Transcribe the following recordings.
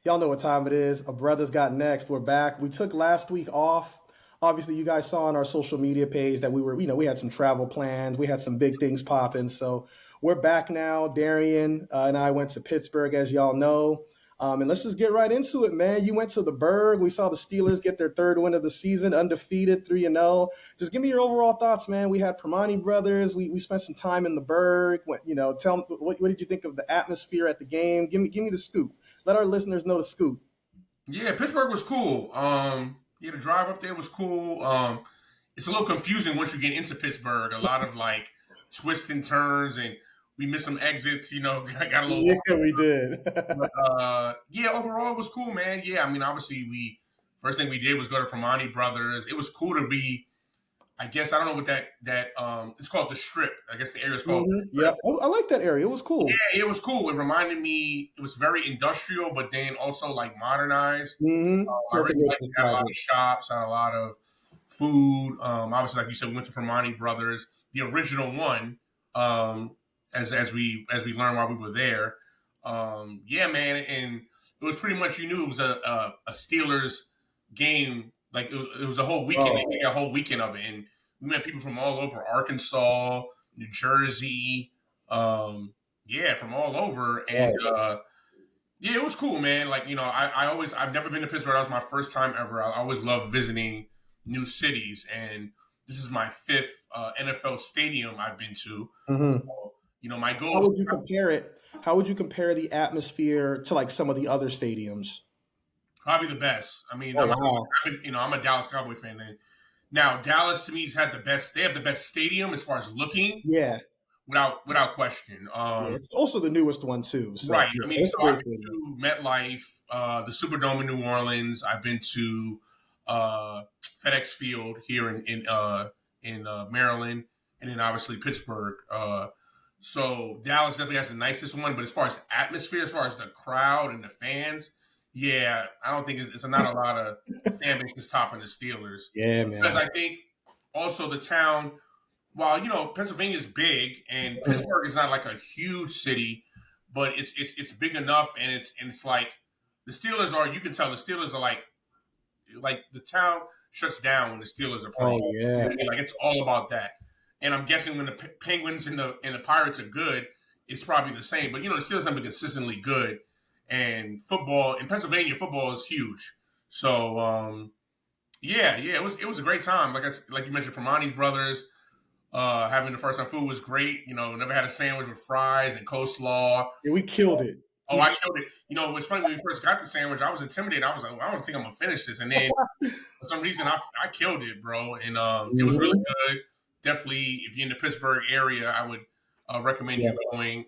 Y'all know what time it is. A Brothers Got Next. We're back. We took last week off. Obviously, you guys saw on our social media page that we had some travel plans. We had some big things popping. So we're back now. Darian and I went to Pittsburgh, as y'all know. And let's just get right into it, man. You went to the Berg. We saw the Steelers get their third win of the season, undefeated, 3-0. Just give me your overall thoughts, man. We had Primanti Brothers. We spent some time in the Berg. Tell me what did you think of the atmosphere at the game? Give me the scoop. Let our listeners know the scoop. Yeah, Pittsburgh was cool. Yeah, the drive up there was cool. It's a little confusing once you get into Pittsburgh. A lot of like twists and turns, and we missed some exits. Got a little. Yeah, we did. But, yeah, overall it was cool, man. Yeah, I mean, obviously first thing we did was go to Primanti Brothers. It was cool to be. I guess I don't know what that it's called the Strip. I guess the area is called. Mm-hmm. Yeah, I like that area. It was cool. Yeah, it was cool. It reminded me. It was very industrial, but then also like modernized. Mm-hmm. I really liked it. Had a lot of shops, had a lot of food. Obviously, like you said, we went to Primanti Brothers, the original one. As we learned while we were there. Yeah, man, and it was pretty much you knew it was a Steelers game. Like it was a whole weekend. They had a whole weekend of it, and we met people from all over Arkansas, New Jersey, from all over. And yeah, it was cool, man. Like I've never been to Pittsburgh. That was my first time ever. I always love visiting new cities, and this is my fifth NFL stadium I've been to. Mm-hmm. So, my goal. How would you compare it? How would you compare the atmosphere to like some of the other stadiums? Probably the best. I mean, I'm a Dallas Cowboy fan. And now Dallas to me has had the best. They have the best stadium as far as looking. Yeah, without question. It's also the newest one too. So, right. I mean, so I've been to MetLife, the Superdome in New Orleans. I've been to FedEx Field here in Maryland, and then obviously Pittsburgh. So Dallas definitely has the nicest one. But as far as atmosphere, as far as the crowd and the fans. Yeah, I don't think it's not a lot of fan bases topping the Steelers. Yeah, man. Because I think also the town, while Pennsylvania's big and Pittsburgh is not like a huge city, but it's big enough, and it's like the Steelers are. You can tell the Steelers are like the town shuts down when the Steelers are playing. Oh yeah, like it's all about that. And I'm guessing when the Penguins and the Pirates are good, it's probably the same. But the Steelers have been consistently good. And football in Pennsylvania, football is huge. So, it was a great time. Like you mentioned, Primanti Brothers, having the first time food was great. Never had a sandwich with fries and coleslaw. Yeah, we killed it. Oh, I killed it. It's funny when we first got the sandwich, I was intimidated. I was like, I don't think I'm gonna finish this. And then for some reason, I killed it, bro. And it was really good. Definitely, if you're in the Pittsburgh area, I would recommend you going.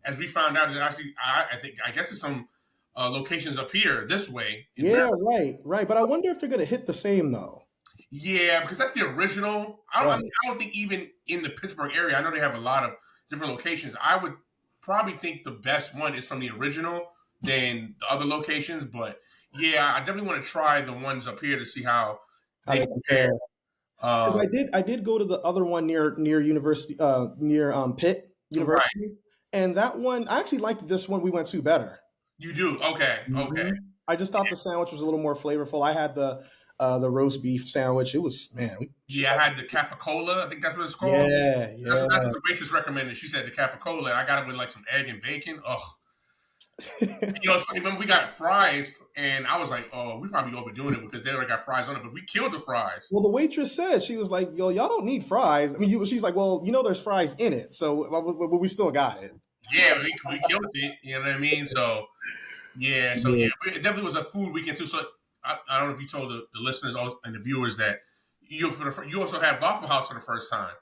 As we found out, actually, I guess there's some locations up here this way. Yeah, right. But I wonder if they're going to hit the same though. Yeah, because that's the original. I don't think even in the Pittsburgh area, I know they have a lot of different locations. I would probably think the best one is from the original than the other locations. But yeah, I definitely want to try the ones up here to see how they compare. I did go to the other one near University, near Pitt University. Right. And that one, I actually liked this one we went to better. You do? Okay. Okay. I just thought the sandwich was a little more flavorful. I had the roast beef sandwich. It was, man. I had the Capicola. I think that's what it's called. Yeah. That's what the waitress recommended. She said the Capicola, and I got it with like some egg and bacon. Ugh. It's funny. Remember, we got fries, and I was like, "Oh, we probably overdoing it because they already got fries on it." But we killed the fries. Well, the waitress said she was like, "Yo, y'all don't need fries." I mean, she's like, "Well, there's fries in it, so we still got it." Yeah, we killed it. You know what I mean? So yeah, it definitely was a food weekend too. So I don't know if you told the listeners and the viewers that you also had Waffle House for the first time.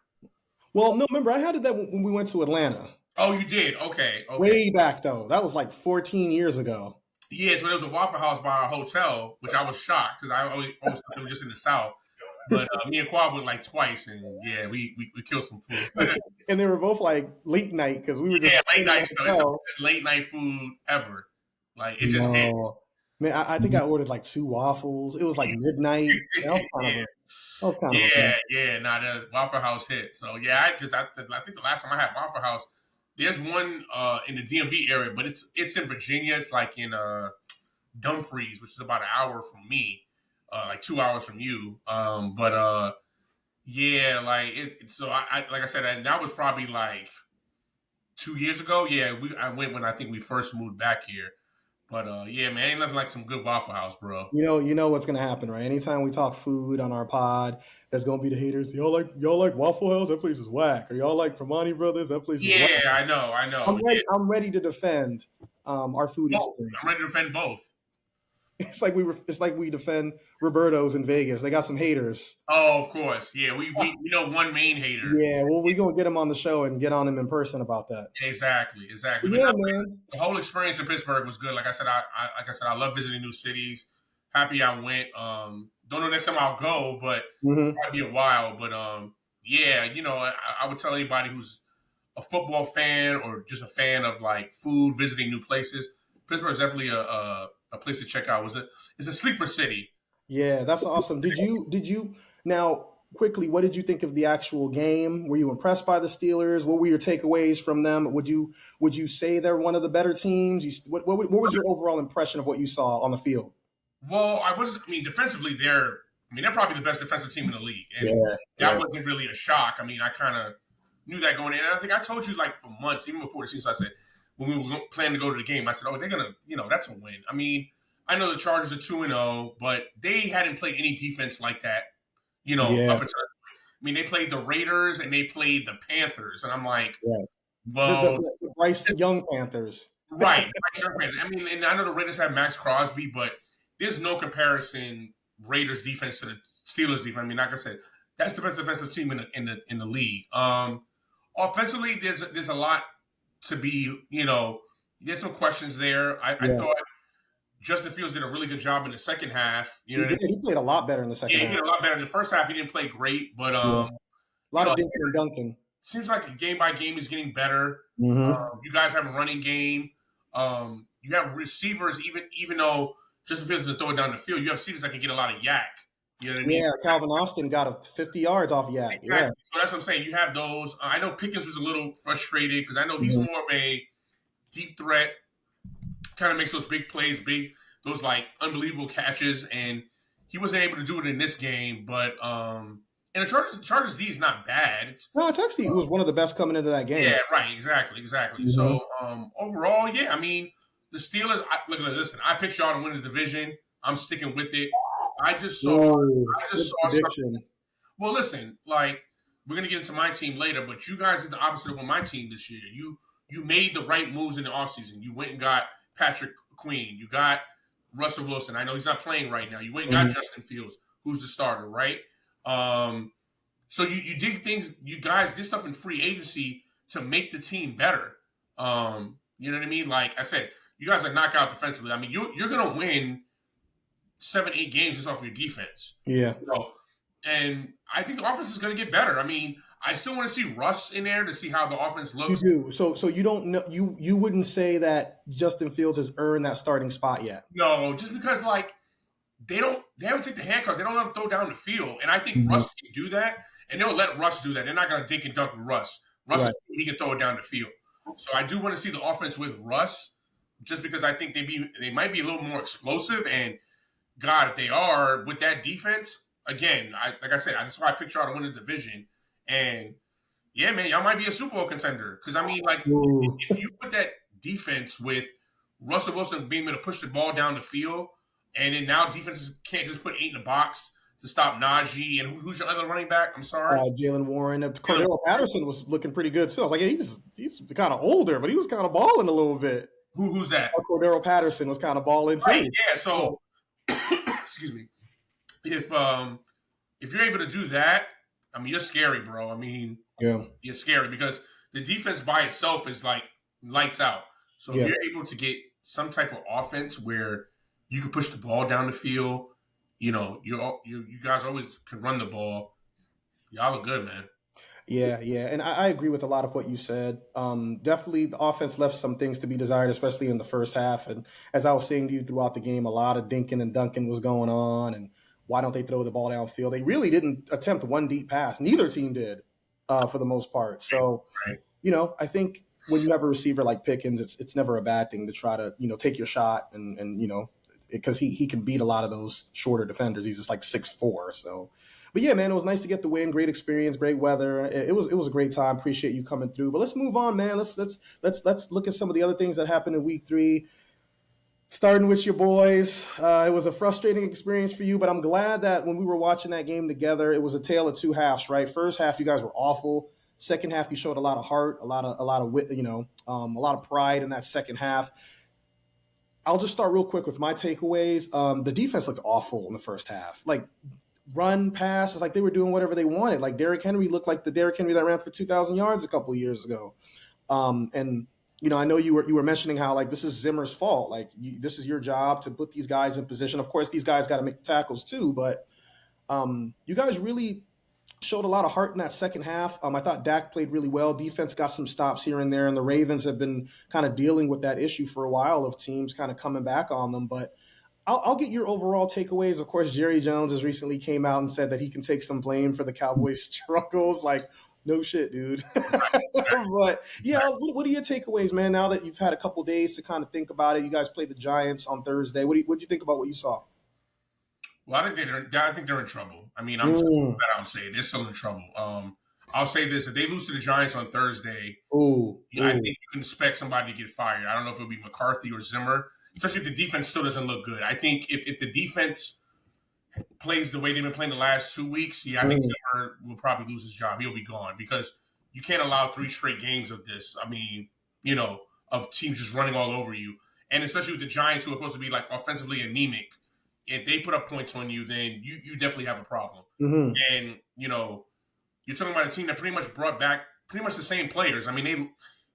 Well, no, remember I had it when we went to Atlanta. Oh, you did? Okay. Way back, though. That was like 14 years ago. Yeah, so there was a Waffle House by our hotel, which I was shocked because I always thought it was just in the South. But me and Kwab went like twice, and yeah, we killed some food. And they were both like late night because we were just late night. So it's the best late night food ever. Like it just hits. Man, I think I ordered like 2 waffles. It was like midnight. The Waffle House hit. So yeah, because I think the last time I had Waffle House, there's one in the DMV area, but it's in Virginia. It's like in Dumfries, which is about an hour from me, like 2 hours from you. Yeah, like so I like I said, that was probably like 2 years ago. Yeah, I went when I think we first moved back here. But yeah, man, ain't nothing like some good Waffle House, bro. You know what's gonna happen, right? Anytime we talk food on our pod, there's gonna be the haters. Y'all like Waffle House? That place is whack. Or y'all like Primanti Brothers? That place is Yeah, whack. I know. Yeah. I'm ready to defend our food Both. I'm experience. ready to defend both. It's like we defend Roberto's in Vegas. They got some haters. Oh, of course. Yeah, we know one main hater. Yeah, well, we're gonna get him on the show and get on him in person about that. Exactly. But But yeah, no, man. the whole experience in Pittsburgh was good. Like I said, I love visiting new cities. Happy I went. Don't know next time I'll go, but Mm-hmm. it might be a while. But yeah, I would tell anybody who's a football fan or just a fan of like food, visiting new places. Pittsburgh is definitely a place to check out. It's a sleeper city. Yeah, that's awesome. Did you now quickly? What did you think of the actual game? Were you impressed by the Steelers? What were your takeaways from them? Would you say they're one of the better teams? What was your overall impression of what you saw on the field? Well, I mean, defensively, they're probably the best defensive team in the league, and that wasn't really a shock. I mean, I kind of knew that going in. And I think I told you like for months, even before the season, I said when we were planning to go to the game, I said, "Oh, they're gonna, that's a win." I mean, I know the Chargers are 2-0, but they hadn't played any defense like that, up until. I mean, they played the Raiders and they played the Panthers, and I'm like, well, the Bryce Young Panthers, right? I mean, and I know the Raiders have Max Crosby, but there's no comparison Raiders defense to the Steelers defense. I mean, like I said, that's the best defensive team in the league. Offensively, there's a lot to be, there's some questions there. I thought Justin Fields did a really good job in the second half. You know what I mean? He played a lot better in the second half. He did a lot better in the first half. He didn't play great, but a lot of dinking and dunking. Seems like game by game is getting better. Mm-hmm. You guys have a running game. You have receivers, even though Justin Fields doesn't throw it down the field, you have receivers that can get a lot of yak. You know what I mean? Yeah, Calvin Austin got 50 yards off yak. Exactly. Yeah. So that's what I'm saying. You have those. I know Pickens was a little frustrated because I know he's more of a deep threat, kind of makes those big plays, those like unbelievable catches, and he wasn't able to do it in this game. But and the Chargers D is not bad. No, it's actually it was one of the best coming into that game. Yeah, right. Exactly. Mm-hmm. So overall, yeah, I mean the Steelers. Listen, I picked y'all to win the division. I'm sticking with it. I just saw something. Well, listen, like we're gonna get into my team later, but you guys did the opposite of my team this year. You made the right moves in the offseason. You went and got Patrick Queen. You got Russell Wilson. I know he's not playing right now. You went and got Justin Fields, who's the starter, right? So you did things. You guys did stuff in free agency to make the team better. You know what I mean? Like I said, you guys are knockout defensively. I mean, you're gonna win 7-8 games just off your defense. Yeah. And I think the offense is going to get better. I mean, I still want to see Russ in there to see how the offense looks. You do. So you don't know. You wouldn't say that Justin Fields has earned that starting spot yet. No, just because like they haven't take the handcuffs. They don't let him throw down the field, and I think Russ can do that, and they'll let Russ do that. They're not going to dink and dunk with Russ. He can throw it down the field. So I do want to see the offense with Russ, just because I think they might be a little more explosive. And God, if they are with that defense. Again, like I said, that's why I picked y'all to win the division. And, yeah, man, y'all might be a Super Bowl contender. Because, I mean, like, if you put that defense with Russell Wilson being able to push the ball down the field, and then now defenses can't just put 8 in the box to stop Najee. And who's your other running back? I'm sorry. Jalen Warren. Cordero Patterson was looking pretty good, too. I was like, yeah, he's kind of older, but he was kind of balling a little bit. Who's that? Cordero Patterson was kind of balling, too. Right, yeah, so, excuse me. If you're able to do that, I mean, you're scary, bro. I mean, you're scary because the defense by itself is like lights out. So if you're able to get some type of offense where you can push the ball down the field, you guys always can run the ball. Y'all are good, man. Yeah, and I agree with a lot of what you said. Definitely, the offense left some things to be desired, especially in the first half. And as I was saying to you throughout the game, a lot of dinking and dunking was going on, and why don't they throw the ball downfield? They really didn't attempt one deep pass. Neither team did, for the most part. So, I think when you have a receiver like Pickens, it's never a bad thing to try to, take your shot and because he can beat a lot of those shorter defenders. He's just like 6'4". So, but yeah, man, it was nice to get the win. Great experience, great weather. It was a great time. Appreciate you coming through. But let's move on, man. Let's look at some of the other things that happened in week 3. Starting with your boys, it was a frustrating experience for you, but I'm glad that when we were watching that game together, it was a tale of two halves, right? First half, you guys were awful. Second half, you showed a lot of heart, a lot of wit, a lot of pride in that second half. I'll just start real quick with my takeaways. The defense looked awful in the first half. Like run, pass, it's like they were doing whatever they wanted. Like Derrick Henry looked like the Derrick Henry that ran for 2,000 yards a couple of years ago. And I know you were mentioning how like this is Zimmer's fault. Like this is your job to put these guys in position. Of course, these guys got to make the tackles too. But you guys really showed a lot of heart in that second half. I thought Dak played really well. Defense got some stops here and there, and the Ravens have been kind of dealing with that issue for a while of teams kind of coming back on them. But I'll get your overall takeaways. Of course, Jerry Jones has recently came out and said that he can take some blame for the Cowboys' struggles. Like, no shit, dude. But yeah, what are your takeaways, man? Now that you've had a couple days to kind of think about it, you guys played the Giants on Thursday. What do you think about what you saw? Well, I think they're in trouble. I mean, I'm just gonna that I'll say they're still in trouble. I'll say this: if they lose to the Giants on Thursday, I think you can expect somebody to get fired. I don't know if it'll be McCarthy or Zimmer, especially if the defense still doesn't look good. I think if the defense plays the way they've been playing the last 2 weeks, I think Zimmer will probably lose his job. He'll be gone because you can't allow 3 straight games of this. I mean, of teams just running all over you, and especially with the Giants, who are supposed to be like offensively anemic. If they put up points on you, then you definitely have a problem. Mm-hmm. And, you're talking about a team that pretty much brought back pretty much the same players. I mean,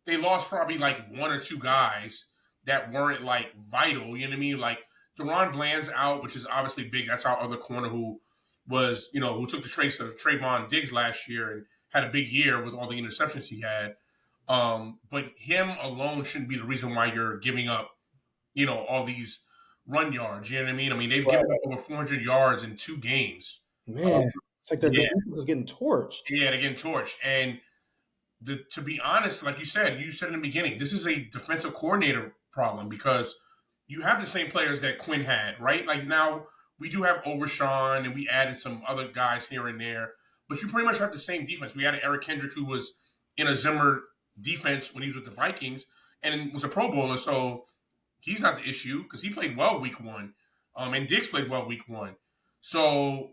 they lost probably like 1 or 2 guys that weren't like vital. You know what I mean? Like Deron Bland's out, which is obviously big. That's our other corner who was, who took the trace of Trayvon Diggs last year and had a big year with all the interceptions he had. But him alone shouldn't be the reason why you're giving up, all these run yards, you know what I mean? I mean, they've given up over 400 yards in 2 games. Man, it's like their defense is getting torched. Yeah, they're getting torched. And to be honest, like you said in the beginning, this is a defensive coordinator problem because you have the same players that Quinn had, right? Like now we do have Overshawn and we added some other guys here and there, but you pretty much have the same defense. We had Eric Kendrick who was in a Zimmer defense when he was with the Vikings and was a Pro Bowler, so he's not the issue because he played well week 1. And Diggs played well week 1. So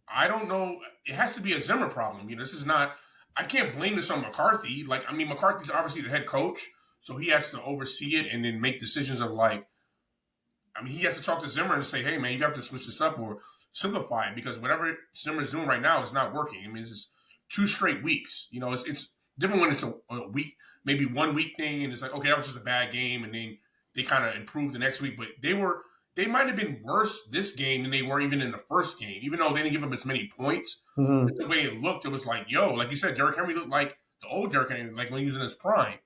I don't know. It has to be a Zimmer problem. This is not – I can't blame this on McCarthy. Like, I mean, McCarthy's obviously the head coach, so he has to oversee it and then make decisions of like – I mean, he has to talk to Zimmer and say, hey, man, you have to switch this up or simplify it because whatever Zimmer's doing right now is not working. I mean, this is 2 straight weeks. It's different when it's a week, maybe 1 week thing and it's like, okay, that was just a bad game and then – they kind of improved the next week, but they might have been worse this game than they were even in the first game, even though they didn't give them as many points. Mm-hmm. The way it looked, it was like, like you said, Derrick Henry looked like the old Derrick Henry, like when he was in his prime.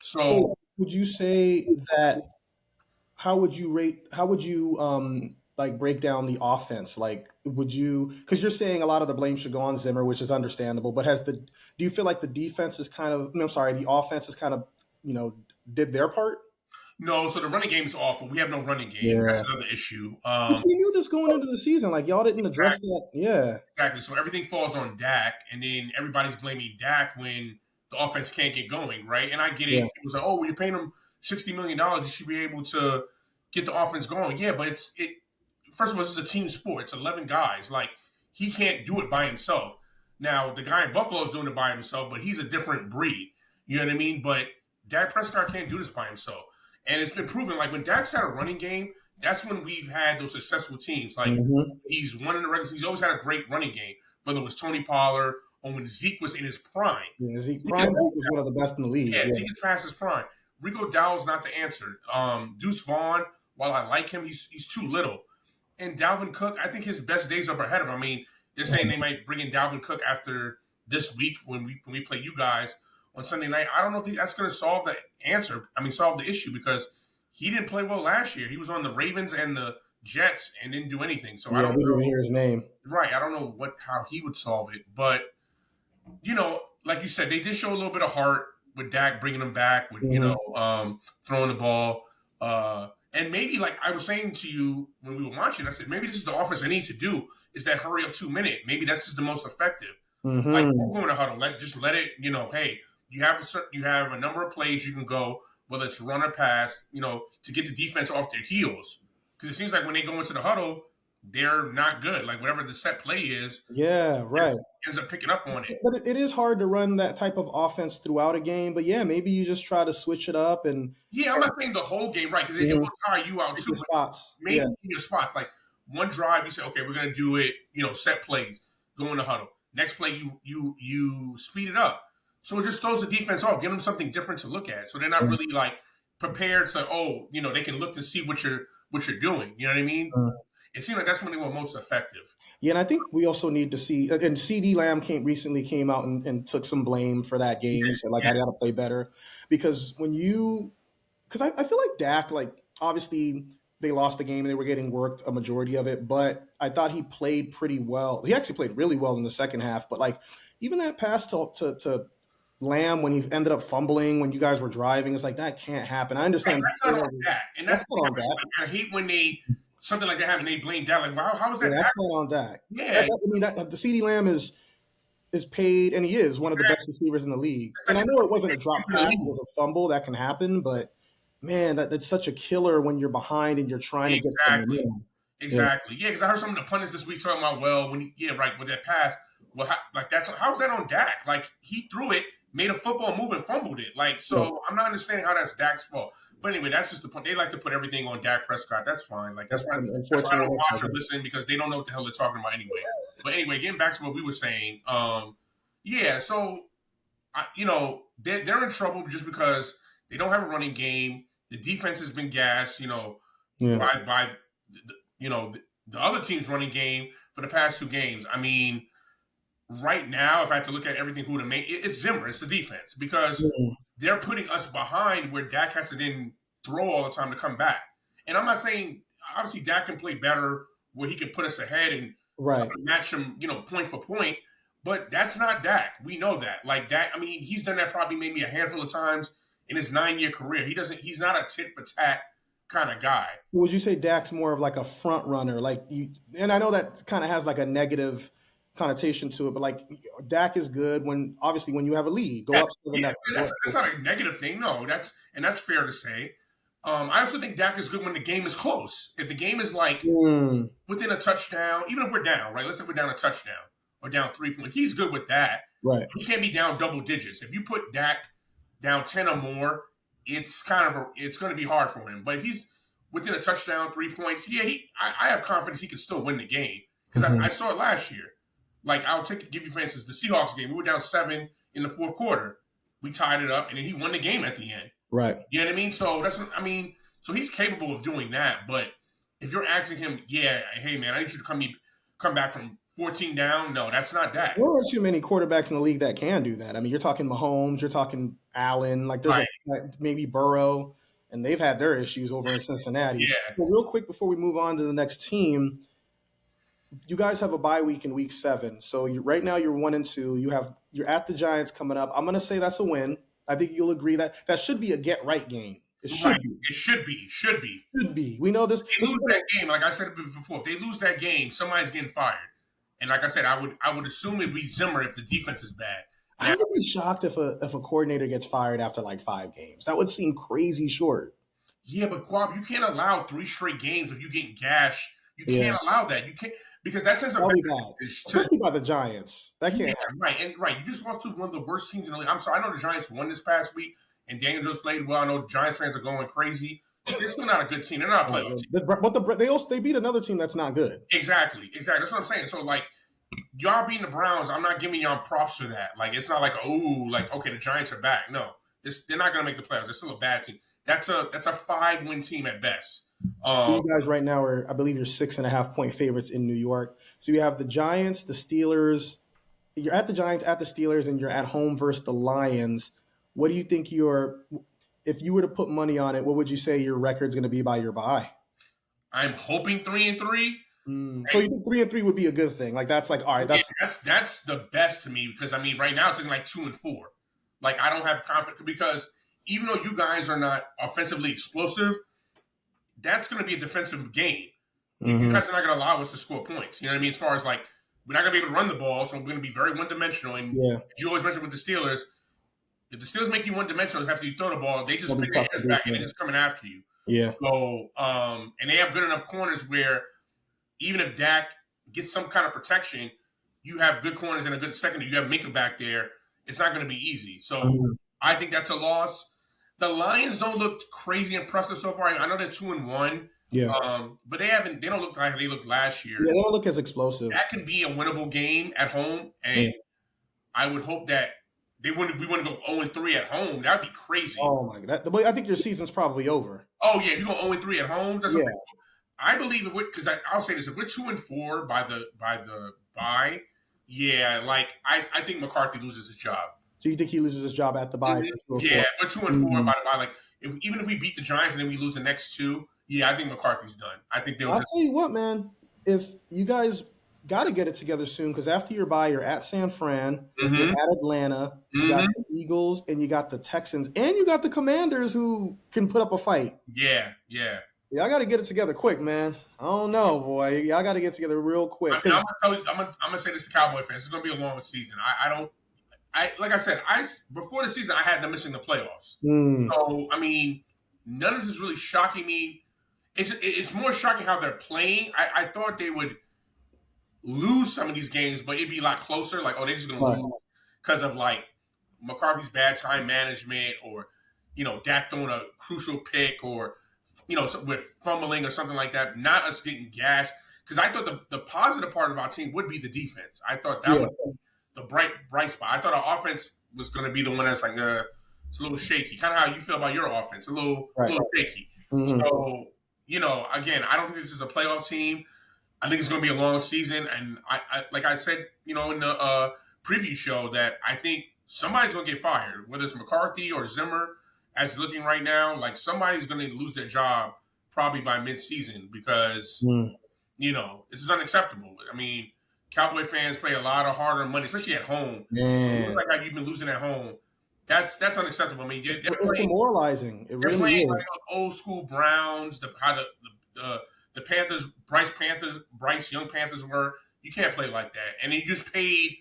So would you say that, how would you break down the offense? Like, because you're saying a lot of the blame should go on Zimmer, which is understandable, but do you feel like the defense is the offense is kind of, did their part? No, so the running game is awful. We have no running game. Yeah. That's another issue. But we knew this going into the season. Like, y'all didn't address that. Yeah. Exactly. So everything falls on Dak, and then everybody's blaming Dak when the offense can't get going, right? And I get it. Yeah. It was like, well, you're paying him $60 million. You should be able to get the offense going. Yeah, but first of all, it's a team sport. It's 11 guys. Like, he can't do it by himself. Now, the guy in Buffalo is doing it by himself, but he's a different breed. You know what I mean? But Dak Prescott can't do this by himself. And it's been proven, like, when Dak's had a running game, that's when we've had those successful teams. Like, he's won in the regular season. He's always had a great running game, whether it was Tony Pollard or when Zeke was in his prime. Yeah, Zeke was one of the best in the league. Yeah, Zeke is past his prime. Rico Dowdle's not the answer. Deuce Vaughn, while I like him, he's too little. And Dalvin Cook, I think his best days are ahead of him. I mean, they're saying they might bring in Dalvin Cook after this week when we play you guys on Sunday night. I don't know if that's going to solve the issue because he didn't play well last year. He was on the Ravens and the Jets and didn't do anything. So I don't know. Hear his name. Right. I don't know how he would solve it. But, like you said, they did show a little bit of heart with Dak bringing them back, with, throwing the ball. And maybe, like I was saying to you when we were watching, I said, maybe this is the offense I need to do is that hurry up 2 minute. Maybe that's just the most effective. Like, Mm-hmm. don't go in a huddle. Let it, hey, you have a number of plays you can go, whether it's run or pass, to get the defense off their heels. Because it seems like when they go into the huddle, they're not good. Like, whatever the set play is, Yeah, right. ends up picking up on it. But it is hard to run that type of offense throughout a game. But yeah, maybe you just try to switch it up and Yeah, I'm not saying the whole game, right? Because it Mhm. will tire you out pick too. your spots. Maybe Yeah, in your spots, like one drive, you say, okay, we're gonna do it. Set plays, go in the huddle. Next play, you speed it up. So it just throws the defense off. Give them something different to look at. So they're not really like prepared to. They can look to see what you're doing. You know what I mean? Mhm. It seems like that's when they were most effective. Yeah, and I think we also need to see. And CD Lamb recently came out and took some blame for that game. He said like, Yeah, I got to play better because because I feel like Dak, like obviously they lost the game and they were getting worked a majority of it, but I thought he played pretty well. He actually played really well in the second half, but like even that pass to Lamb when he ended up fumbling when you guys were driving, it's like that can't happen. I right. understand That's not on that, and that's not on Dak. I hate when they something like that happen. They blame that. Like, wow, how is Yeah, that? that's not on Dak. Yeah, The CD Lamb is paid, and he is one of the best receivers in the league. And I know it wasn't a drop pass; it was a fumble that can happen. But man, that's such a killer when you're behind and you're trying to get some exactly. momentum. Exactly. Yeah, because I heard some of the pundits this week talking about, well, with that pass, well, how's that on Dak? Like, he threw it, made a football move, and fumbled it. Like, so I'm not understanding how that's Dak's fault. But anyway, that's just the point. They like to put everything on Dak Prescott. That's fine. Like, that's why I don't watch or listen because they don't know what the hell they're talking about anyway. But anyway, getting back to what we were saying, yeah. So, they're in trouble just because they don't have a running game. The defense has been gassed. Yeah. By the other team's running game for the past 2 games. I mean, right now, if I had to look at everything, who to make, it's Zimmer. It's the defense because they're putting us behind where Dak has to then throw all the time to come back. And I'm not saying obviously Dak can play better where he can put us ahead and Right. match him, point for point. But that's not Dak. We know that. Like Dak, I mean, he's done that probably maybe a handful of times in his 9-year career. He's not a tit for tat kind of guy. Would you say Dak's more of like a front runner? And I know that kind of has like a negative connotation to it, but like Dak is good when you have a lead. Go up to the next. That's not a negative thing. No, that's fair to say. I also think Dak is good when the game is close. If the game is like within a touchdown, even if we're down, right? Let's say we're down a touchdown or down 3 points. He's good with that. Right. He can't be down double digits. If you put Dak down 10 or more, it's going to be hard for him. But if he's within a touchdown, 3 points, I have confidence he can still win the game because I saw it last year. Like give you for instance the Seahawks game. We were down 7 in the fourth quarter. We tied it up, and then he won the game at the end. Right. You know what I mean? So so he's capable of doing that. But if you're asking him, yeah, hey man, I need you to come back from 14 down. No, that's not that. There aren't too many quarterbacks in the league that can do that. I mean, you're talking Mahomes, you're talking Allen, like there's maybe Burrow, and they've had their issues over in Cincinnati. Yeah. So real quick before we move on to the next team, you guys have a bye week in week 7. So right now you're 1-2. You're at the Giants coming up. I'm going to say that's a win. I think you'll agree that should be a get right game. It should be. It should be. Should be. We know this. If they lose that game, like I said before, if they lose that game, somebody's getting fired. And like I said, I would assume it'd be Zimmer if the defense is bad. I would be shocked if a coordinator gets fired after like 5 games. That would seem crazy short. Yeah, but Kwab, you can't allow 3 straight games if you get gashed. You can't allow that. You can't because that sends a message especially by the Giants. That can't happen. Right. You just lost to one of the worst teams in the league. I'm sorry. I know the Giants won this past week, and Daniel just played well. I know Giants fans are going crazy. They're still not a good team. They're not a playoff team. But they beat another team that's not good. Exactly. That's what I'm saying. So like, y'all beating the Browns, I'm not giving y'all props for that. Like, it's not like okay, the Giants are back. No, they're not going to make the playoffs. They're still a bad team. That's a 5-win team at best. You guys right now are, I believe, you're 6.5-point favorites in New York. So you have the Giants, the Steelers. You're at the Giants, at the Steelers, and you're at home versus the Lions. What do you think if you were to put money on it, what would you say your record's going to be by your bye? I'm hoping 3-3. So you think 3-3 would be a good thing? Like that's like all right. That's the best to me because I mean right now it's looking like 2-4. Like I don't have confidence because even though you guys are not offensively explosive, that's going to be a defensive game. Mm-hmm. You guys are not going to allow us to score points. You know what I mean? As far as like, we're not going to be able to run the ball, so we're going to be very one-dimensional. And you always mention with the Steelers, if the Steelers make you one-dimensional after you throw the ball, they just pick their hands back and they're just coming after you. Yeah. So, and they have good enough corners where even if Dak gets some kind of protection, you have good corners and a good secondary. You have Minka back there. It's not going to be easy. So I think that's a loss. The Lions don't look crazy impressive so far. I know they're 2-1. Yeah. But they don't look like they looked last year. Yeah, they don't look as explosive. That can be a winnable game at home, and I would hope that we wouldn't go 0-3 at home. That would be crazy. Oh my god! I think your season's probably over. Oh yeah, if you go 0-3 at home, I believe because I'll say this: if we're 2-4 by the bye, like I think McCarthy loses his job. So you think he loses his job at the bye? Yeah, we're 2-4 by the bye. Like even if we beat the Giants and then we lose the next two. Yeah, I think McCarthy's done. I think I'll tell you what, man. If you guys got to get it together soon, because after your bye, you're at San Fran, you're at Atlanta, you got the Eagles, and you got the Texans, and you got the Commanders who can put up a fight. Yeah. Y'all got to get it together quick, man. I don't know, boy. Y'all got to get together real quick. I'm gonna say this to Cowboy fans. It's gonna be a long season. Like I said, before the season, I had them missing the playoffs. So I mean, none of this is really shocking me. It's more shocking how they're playing. I thought they would lose some of these games, but it'd be a lot closer. Like, they're just going to lose because of, like, McCarthy's bad time management or, Dak throwing a crucial pick or, with fumbling or something like that. Not us getting gashed. Because I thought the positive part of our team would be the defense. I thought that would be the bright spot. I thought our offense was going to be the one that's like, it's a little shaky. Kind of how you feel about your offense. A little shaky. So... again, I don't think this is a playoff team. I think it's going to be a long season. And I like I said, in the preview show that I think somebody's going to get fired, whether it's McCarthy or Zimmer, as it's looking right now. Like somebody's going to lose their job probably by mid-season because, this is unacceptable. I mean, Cowboy fans pay a lot of hard-earned money, especially at home. Man. Like how you've been losing at home. That's unacceptable. I mean, it's demoralizing. It really is. Like old school Browns, how the Panthers, Bryce Young Panthers were. You can't play like that. And you just paid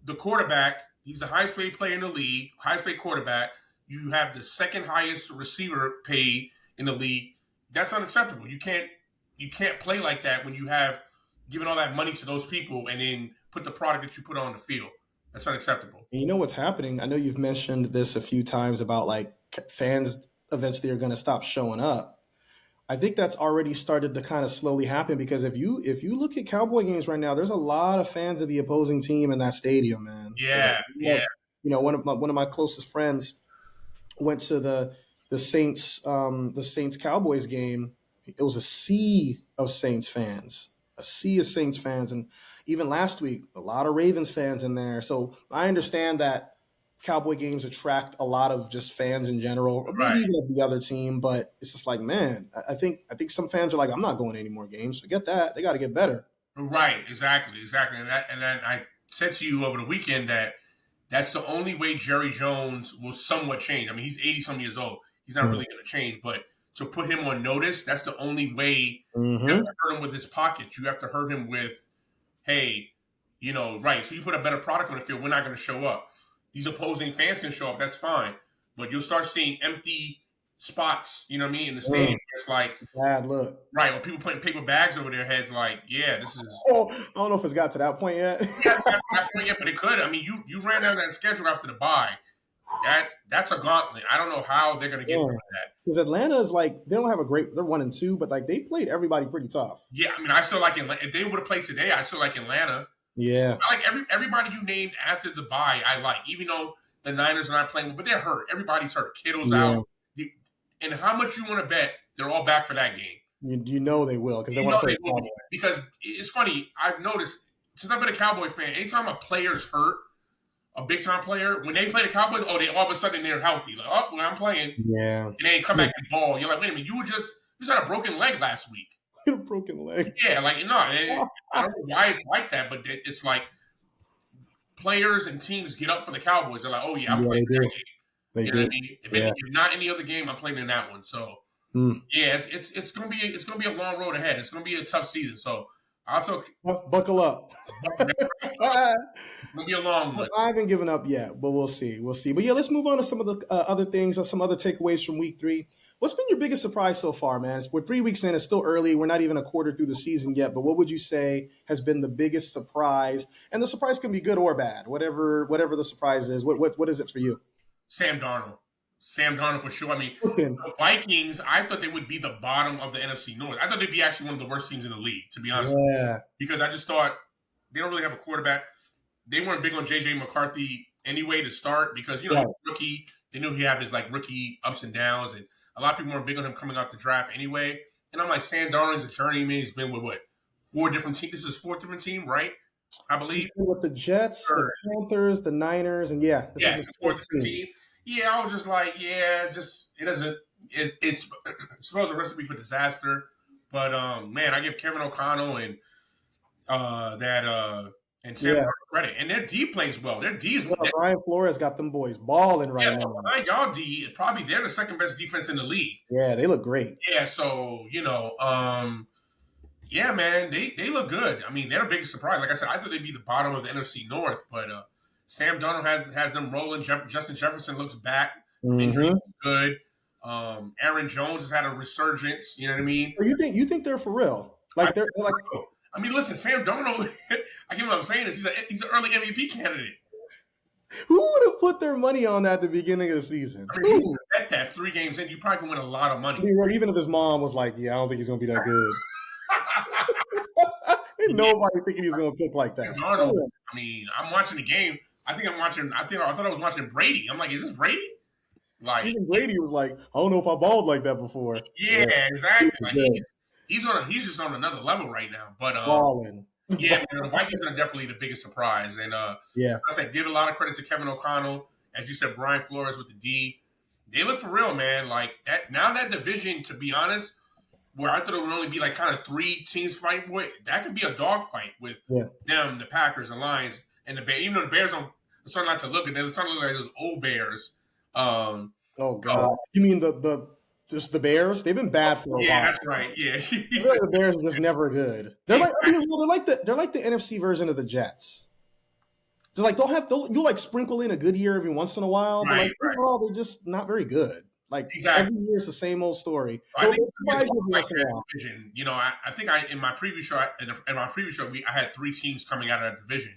the quarterback. He's the highest paid player in the league, highest paid quarterback. You have the second highest receiver paid in the league. That's unacceptable. You can't play like that when you have given all that money to those people and then put the product that you put on the field. That's unacceptable. And you know what's happening? I know you've mentioned this a few times about like fans eventually are going to stop showing up. I think that's already started to kind of slowly happen because if you look at Cowboy games right now, there's a lot of fans of the opposing team in that stadium, man. Yeah. One of my closest friends went to the Saints Cowboys game. It was a sea of Saints fans, and even last week, a lot of Ravens fans in there. So I understand that Cowboy games attract a lot of just fans in general, or maybe even of the other team. But it's just like, man, I think some fans are like, I'm not going to any more games. Forget that. They got to get better. Right. Exactly. And then I said to you over the weekend that that's the only way Jerry Jones will somewhat change. I mean, he's 80-some years old. He's not really going to change, but to put him on notice, that's the only way. You have to hurt him with his pockets. You have to hurt him with, hey, so you put a better product on the field, we're not going to show up. These opposing fans can show up, that's fine. But you'll start seeing empty spots, in the stadium. It's like bad look. Right, when people putting paper bags over their heads, like, yeah, this is. Oh, I don't know if it's got to that point yet. Yeah, it's got to that point yet, but it could. I mean, you ran down that schedule after the bye. That's a gauntlet. I don't know how they're going to get through that. Because Atlanta is like, they don't have they're 1-2, but like they played everybody pretty tough. Yeah, I mean, I still like Atlanta. If they would have played today, I still like Atlanta. Yeah. I like everybody you named after the bye, I like. Even though the Niners are not playing, but they're hurt. Everybody's hurt. Kittle's out. And how much you want to bet they're all back for that game? You know they will because they want to play the Because it's funny, I've noticed, since I've been a Cowboy fan, anytime a player's hurt, a big-time player, when they play the Cowboys, they all of a sudden they're healthy. Like, when I'm playing, and they come back and ball. You're like, wait a minute, you just had a broken leg last week. A broken leg. Yeah, like, no, I don't know why it's like that, but it's like players and teams get up for the Cowboys. They're like, oh, yeah, I'm playing that game. They you know what I mean? If not any other game, I'm playing in that one. So Yeah, it's gonna be a long road ahead. It's gonna be a tough season. So I'll talk. Buckle up. It's gonna be a long one. I haven't given up yet, but we'll see. We'll see. But yeah, let's move on to some of the other things, some other takeaways from week 3. What's been your biggest surprise so far, man? We're 3 weeks in. It's still early. We're not even a quarter through the season yet. But what would you say has been the biggest surprise? And the surprise can be good or bad, whatever the surprise is. What is it for you? Sam Darnold. Sam Darnold for sure. I mean, the Vikings, I thought they would be the bottom of the NFC North. I thought they'd be actually one of the worst teams in the league, to be honest. Yeah. Because I just thought they don't really have a quarterback. They weren't big on J.J. McCarthy anyway to start because, he's a rookie. They knew he'd have his, rookie ups and downs. And a lot of people weren't big on him coming out the draft anyway. And I'm like, Sam Darnold's a journeyman. He's been with, 4 different teams? This is his 4th different team, right? I believe. With the Jets, the Panthers, the Niners, and this is his 4th team. Yeah, I was just like, it doesn't, it's smells a recipe for disaster. But, man, I give Kevin O'Connell and Sam credit. And their D plays well. Their D is Brian Flores got them boys balling right now. Y'all D, probably they're the second best defense in the league. Yeah, they look great. Yeah, so, man, they look good. I mean, they're a big surprise. Like I said, I thought they'd be the bottom of the NFC North, but Sam Darnold has them rolling. Justin Jefferson looks back. Injury good. Aaron Jones has had a resurgence. You know what I mean? You think they're for real? They're like. I mean, listen, Sam Darnold. I get what I'm saying is he's an early MVP candidate. Who would have put their money on that at the beginning of the season? I mean, you bet that 3 games in, you probably can win a lot of money. Even if his mom was like, "Yeah, I don't think he's going to be that good." Ain't nobody thinking he's going to cook like that. Darnold, I mean, I'm watching the game. I thought I was watching Brady. I'm like, is this Brady? Even Brady was like, I don't know if I balled like that before. Yeah, exactly. He's just on another level right now. But balling. Yeah, the Vikings are definitely the biggest surprise. And I said, give a lot of credit to Kevin O'Connell. As you said, Brian Flores with the D. They look for real, man. That division, to be honest, where I thought it would only be kind of 3 teams fighting for it, that could be a dogfight with them, the Packers, the Lions, and the Bears. Even though the Bears don't start not to look at them, they're starting to look like those old Bears. Oh God! You mean just the Bears? They've been bad for a while. Yeah, that's right. Yeah, the Bears are just never good. They're like the NFC version of the Jets. They're you'll sprinkle in a good year every once in a while, but overall they're just not very good. Every year it's the same old story. I think division. I think in my previous show, I had 3 teams coming out of that division.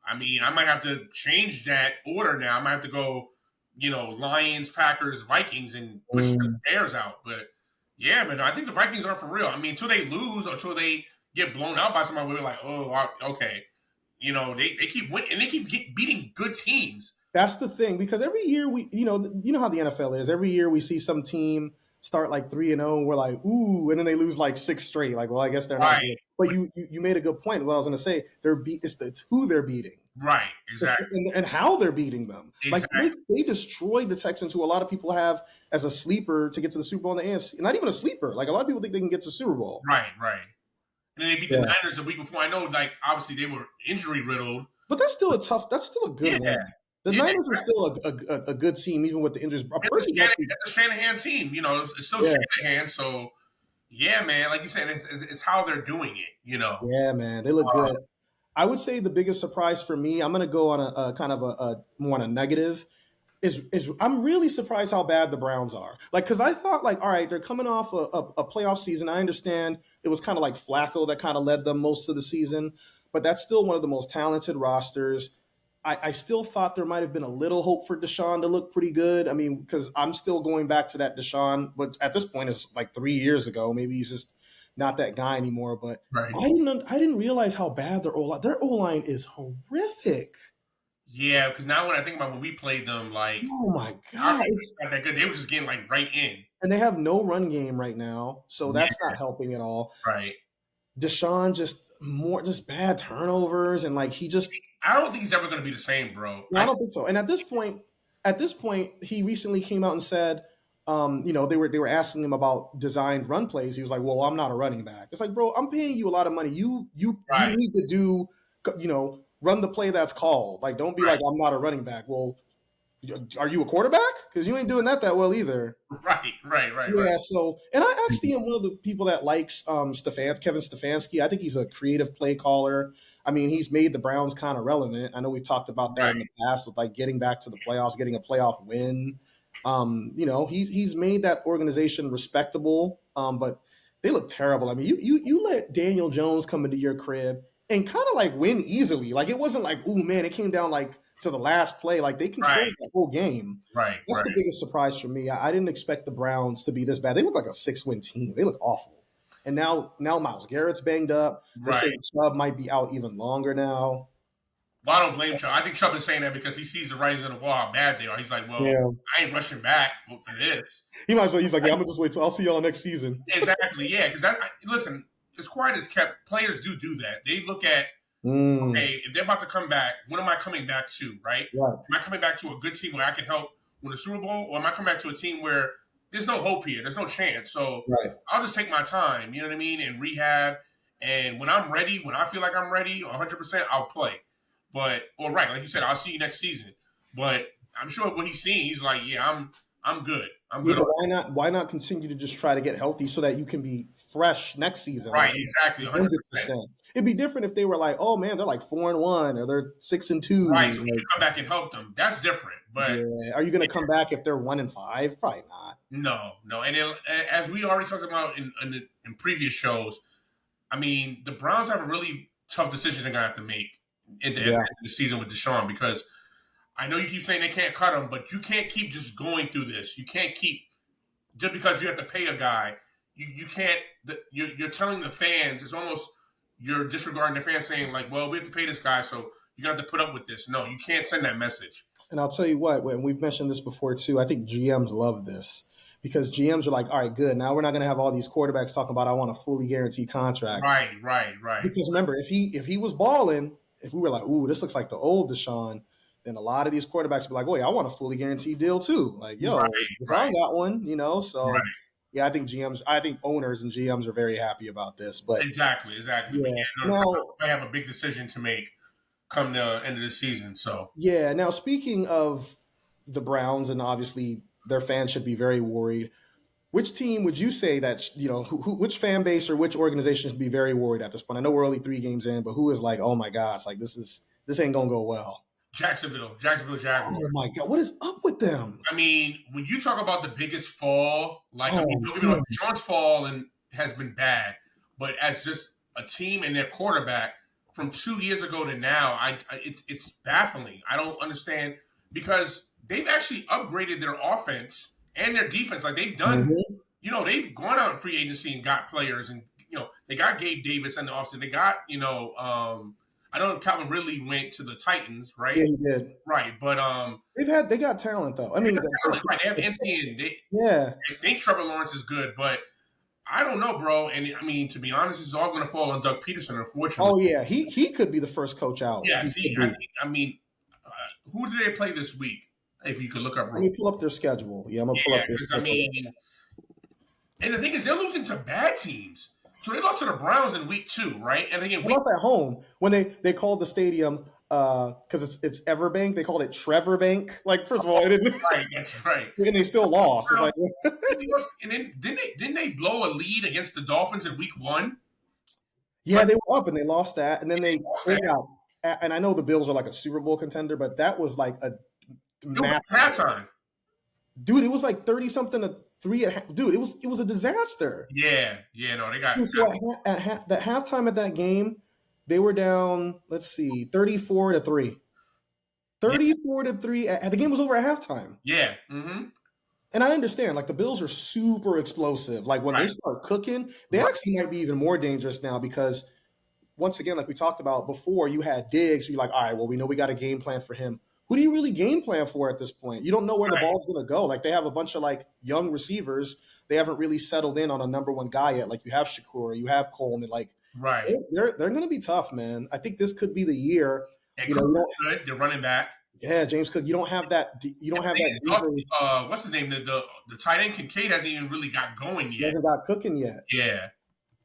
I mean, I might have to change that order now. I might have to go, Lions, Packers, Vikings, and push the Bears out. But yeah, man, I think the Vikings are for real. I mean, until they lose or until they get blown out by somebody, we're like, oh, okay. They keep winning and they keep beating good teams. That's the thing, because every year we, you know how the NFL is. Every year we see some team start 3-0, and we're like, ooh, and then they lose 6 straight. Well, I guess they're not good. But you made a good point. What I was going to say, it's who they're beating. Right, exactly. And how they're beating them. Exactly. They destroyed the Texans, who a lot of people have as a sleeper to get to the Super Bowl in the AFC. Not even a sleeper. A lot of people think they can get to the Super Bowl. Right. And then they beat the Niners a week before. I know, obviously they were injury riddled. But that's still a good win. The Niners are still a good team, even with the injuries. That's a Shanahan team. It's still Shanahan. So, yeah, man, like you said, it's how they're doing it, Yeah, man, they look good. I would say the biggest surprise for me, I'm going to go on a kind of a more on a negative, is I'm really surprised how bad the Browns are. Because I thought, all right, they're coming off a playoff season. I understand it was kind of like Flacco that kind of led them most of the season, but that's still one of the most talented rosters. I still thought there might have been a little hope for Deshaun to look pretty good. I mean, because I'm still going back to that Deshaun, but at this point it's 3 years ago. Maybe he's just not that guy anymore. But right. I didn't realize how bad their O-line is horrific. Yeah, because now when I think about when we played them, oh my God, it's not that good. They were just getting right in, and they have no run game right now, so that's not helping at all. Right. Deshaun just bad turnovers, and he just. I don't think he's ever going to be the same, bro. No, I don't think so. And at this point, he recently came out and said, they were asking him about designed run plays. He was like, "Well, I'm not a running back." It's bro, I'm paying you a lot of money. You need to do, run the play that's called. Don't be like, "I'm not a running back." Well, are you a quarterback? Because you ain't doing that well either. Right. So, and I actually am one of the people that likes Kevin Stefanski. I think he's a creative play caller. I mean, he's made the Browns kind of relevant. I know we've talked about that in the past with like getting back to the playoffs, getting a playoff win. He's made that organization respectable. But they look terrible. I mean, you let Daniel Jones come into your crib and kind of like win easily. Like it wasn't like, ooh man, it came down like to the last play. Like they controlled the whole game. That's the biggest surprise for me. I didn't expect the Browns to be this bad. They look like a 6-win team. They look awful. And now Myles Garrett's banged up. They're saying Chubb might be out even longer now. Well, I don't blame Chubb. I think Chubb is saying that because he sees the writings on the wall how bad they are. He's like, well, I ain't rushing back for this. He might as well. He's like, yeah, I'm gonna just wait till I'll see y'all next season. Exactly. Yeah. Because listen, as quiet as kept, players do that. They look at, okay, if they're about to come back, what am I coming back to? Right? Am I coming back to a good team where I can help win a Super Bowl, or am I coming back to a team where there's no hope here, there's no chance? So I'll just take my time. You know what I mean? And rehab. And when I'm ready, when I feel like I'm ready, 100%, I'll play. But like you said, I'll see you next season. But I'm sure what he's seeing, he's like, yeah, I'm good. I'm good. Why not continue to just try to get healthy so that you can be fresh next season? Right, exactly, 100%. It'd be different if they were like, oh man, they're like 4-1 or they're 6-2. Right, so you come back and help them. That's different. But are you going to come back if they're 1-5? Probably not. No. And then, as we already talked about in previous shows, I mean, the Browns have a really tough decision they're going to have to make at the end of the season with Deshaun, because I know you keep saying they can't cut him, but you can't keep just going through this. You can't keep, just because you have to pay a guy, you can't, you're telling the fans, it's almost, you're disregarding the fans saying like, well, we have to pay this guy, so you got to put up with this. No, you can't send that message. And I'll tell you what, and we've mentioned this before too, I think GMs love this. Because GMs are like, all right, good. Now we're not going to have all these quarterbacks talking about I want a fully guaranteed contract. Right. Because remember, if he was balling, if we were like, ooh, this looks like the old Deshaun, then a lot of these quarterbacks would be like, oh yeah, I want a fully guaranteed deal too. Like, yo, Deshaun got one, So yeah, I think owners and GMs are very happy about this. But exactly. Now, I have a big decision to make come the end of the season. So yeah. Now speaking of the Browns, and obviously their fans should be very worried. Which team would you say that, which fan base or which organization should be very worried at this point? I know we're only 3 games in, but who is like, oh my gosh, like this ain't going to go well? Jacksonville Jaguars. Oh my God, what is up with them? I mean, when you talk about the biggest fall, like, Sean's fall has been bad, but as just a team and their quarterback from 2 years ago to now, it's baffling. I don't understand, because they've actually upgraded their offense and their defense. Like they've done, they've gone out in free agency and got players, and they got Gabe Davis in the offseason. They got, I know Calvin Ridley went to the Titans, right? Yeah, he did. Right, but they got talent though. I mean, they have NC, I think Trevor Lawrence is good, but I don't know, bro. And I mean, to be honest, it's all going to fall on Doug Peterson, unfortunately. Oh yeah, he could be the first coach out. Yeah, who did they play this week? If you could look up, let me pull up their schedule. Yeah, I'm gonna pull up their schedule. And the thing is, they're losing to bad teams. So they lost to the Browns in week 2, right? And then they lost at home when they called the stadium because it's Everbank. They called it Trevor Bank. Like, first of all, it didn't. Right, that's right. And they still lost. It's like, and then didn't they blow a lead against the Dolphins in week 1? Yeah, they were up and they lost that, and then they got. And I know the Bills are like a Super Bowl contender, but that was like a massive halftime. Dude, it was like 30-something to 3 at half. Dude, it was a disaster. Yeah, no, they got. So at halftime at that game, they were down. Let's see, 34-3. 34-3. The game was over at halftime. Yeah. And I understand, like the Bills are super explosive. Like when they start cooking, they actually might be even more dangerous now because, once again, like we talked about before, you had Diggs. You're like, all right, well, we know we got a game plan for him. Who do you really game plan for at this point? You don't know where the ball's going to go. Like they have a bunch of like young receivers. They haven't really settled in on a number 1 guy yet. Like you have Shakur, you have Coleman. Like they're going to be tough, man. I think this could be the year. And good. They're running back. Yeah, James Cook. You don't have that. You don't have that. What's his name? The tight end Kincaid hasn't even really got going yet. He hasn't got cooking yet. Yeah.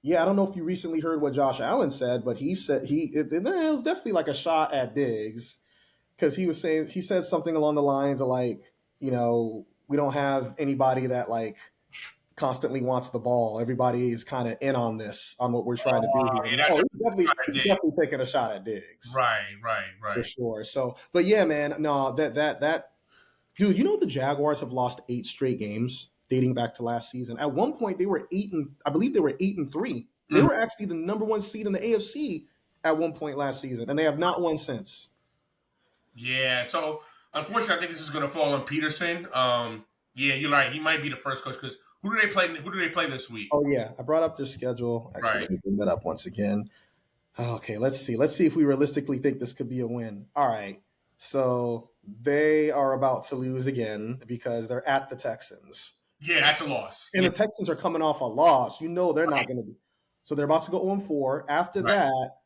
Yeah, I don't know if you recently heard what Josh Allen said, but he said it was definitely like a shot at Diggs. because he said something along the lines of like, we don't have anybody that like constantly wants the ball. Everybody is kind of in on this, on what we're trying to do here. Yeah, He's definitely taking a shot at Diggs. Right. For sure. So, but yeah, man, no, that dude, the Jaguars have lost 8 straight games dating back to last season. At one point, they were I believe they were 8-3. They were actually the number 1 seed in the AFC at one point last season, and they have not won since. Yeah. So unfortunately, I think this is going to fall on Peterson. Yeah, you're right. He might be the first coach because who do they play? Who do they play this week? Oh yeah, I brought up their schedule. Actually, let me bring that up once again. Okay, let's see. Let's see if we realistically think this could be a win. All right. So they are about to lose again because they're at the Texans. Yeah, that's a loss. And the Texans are coming off a loss. They're not going to be. So they're about to go 0-4. After that,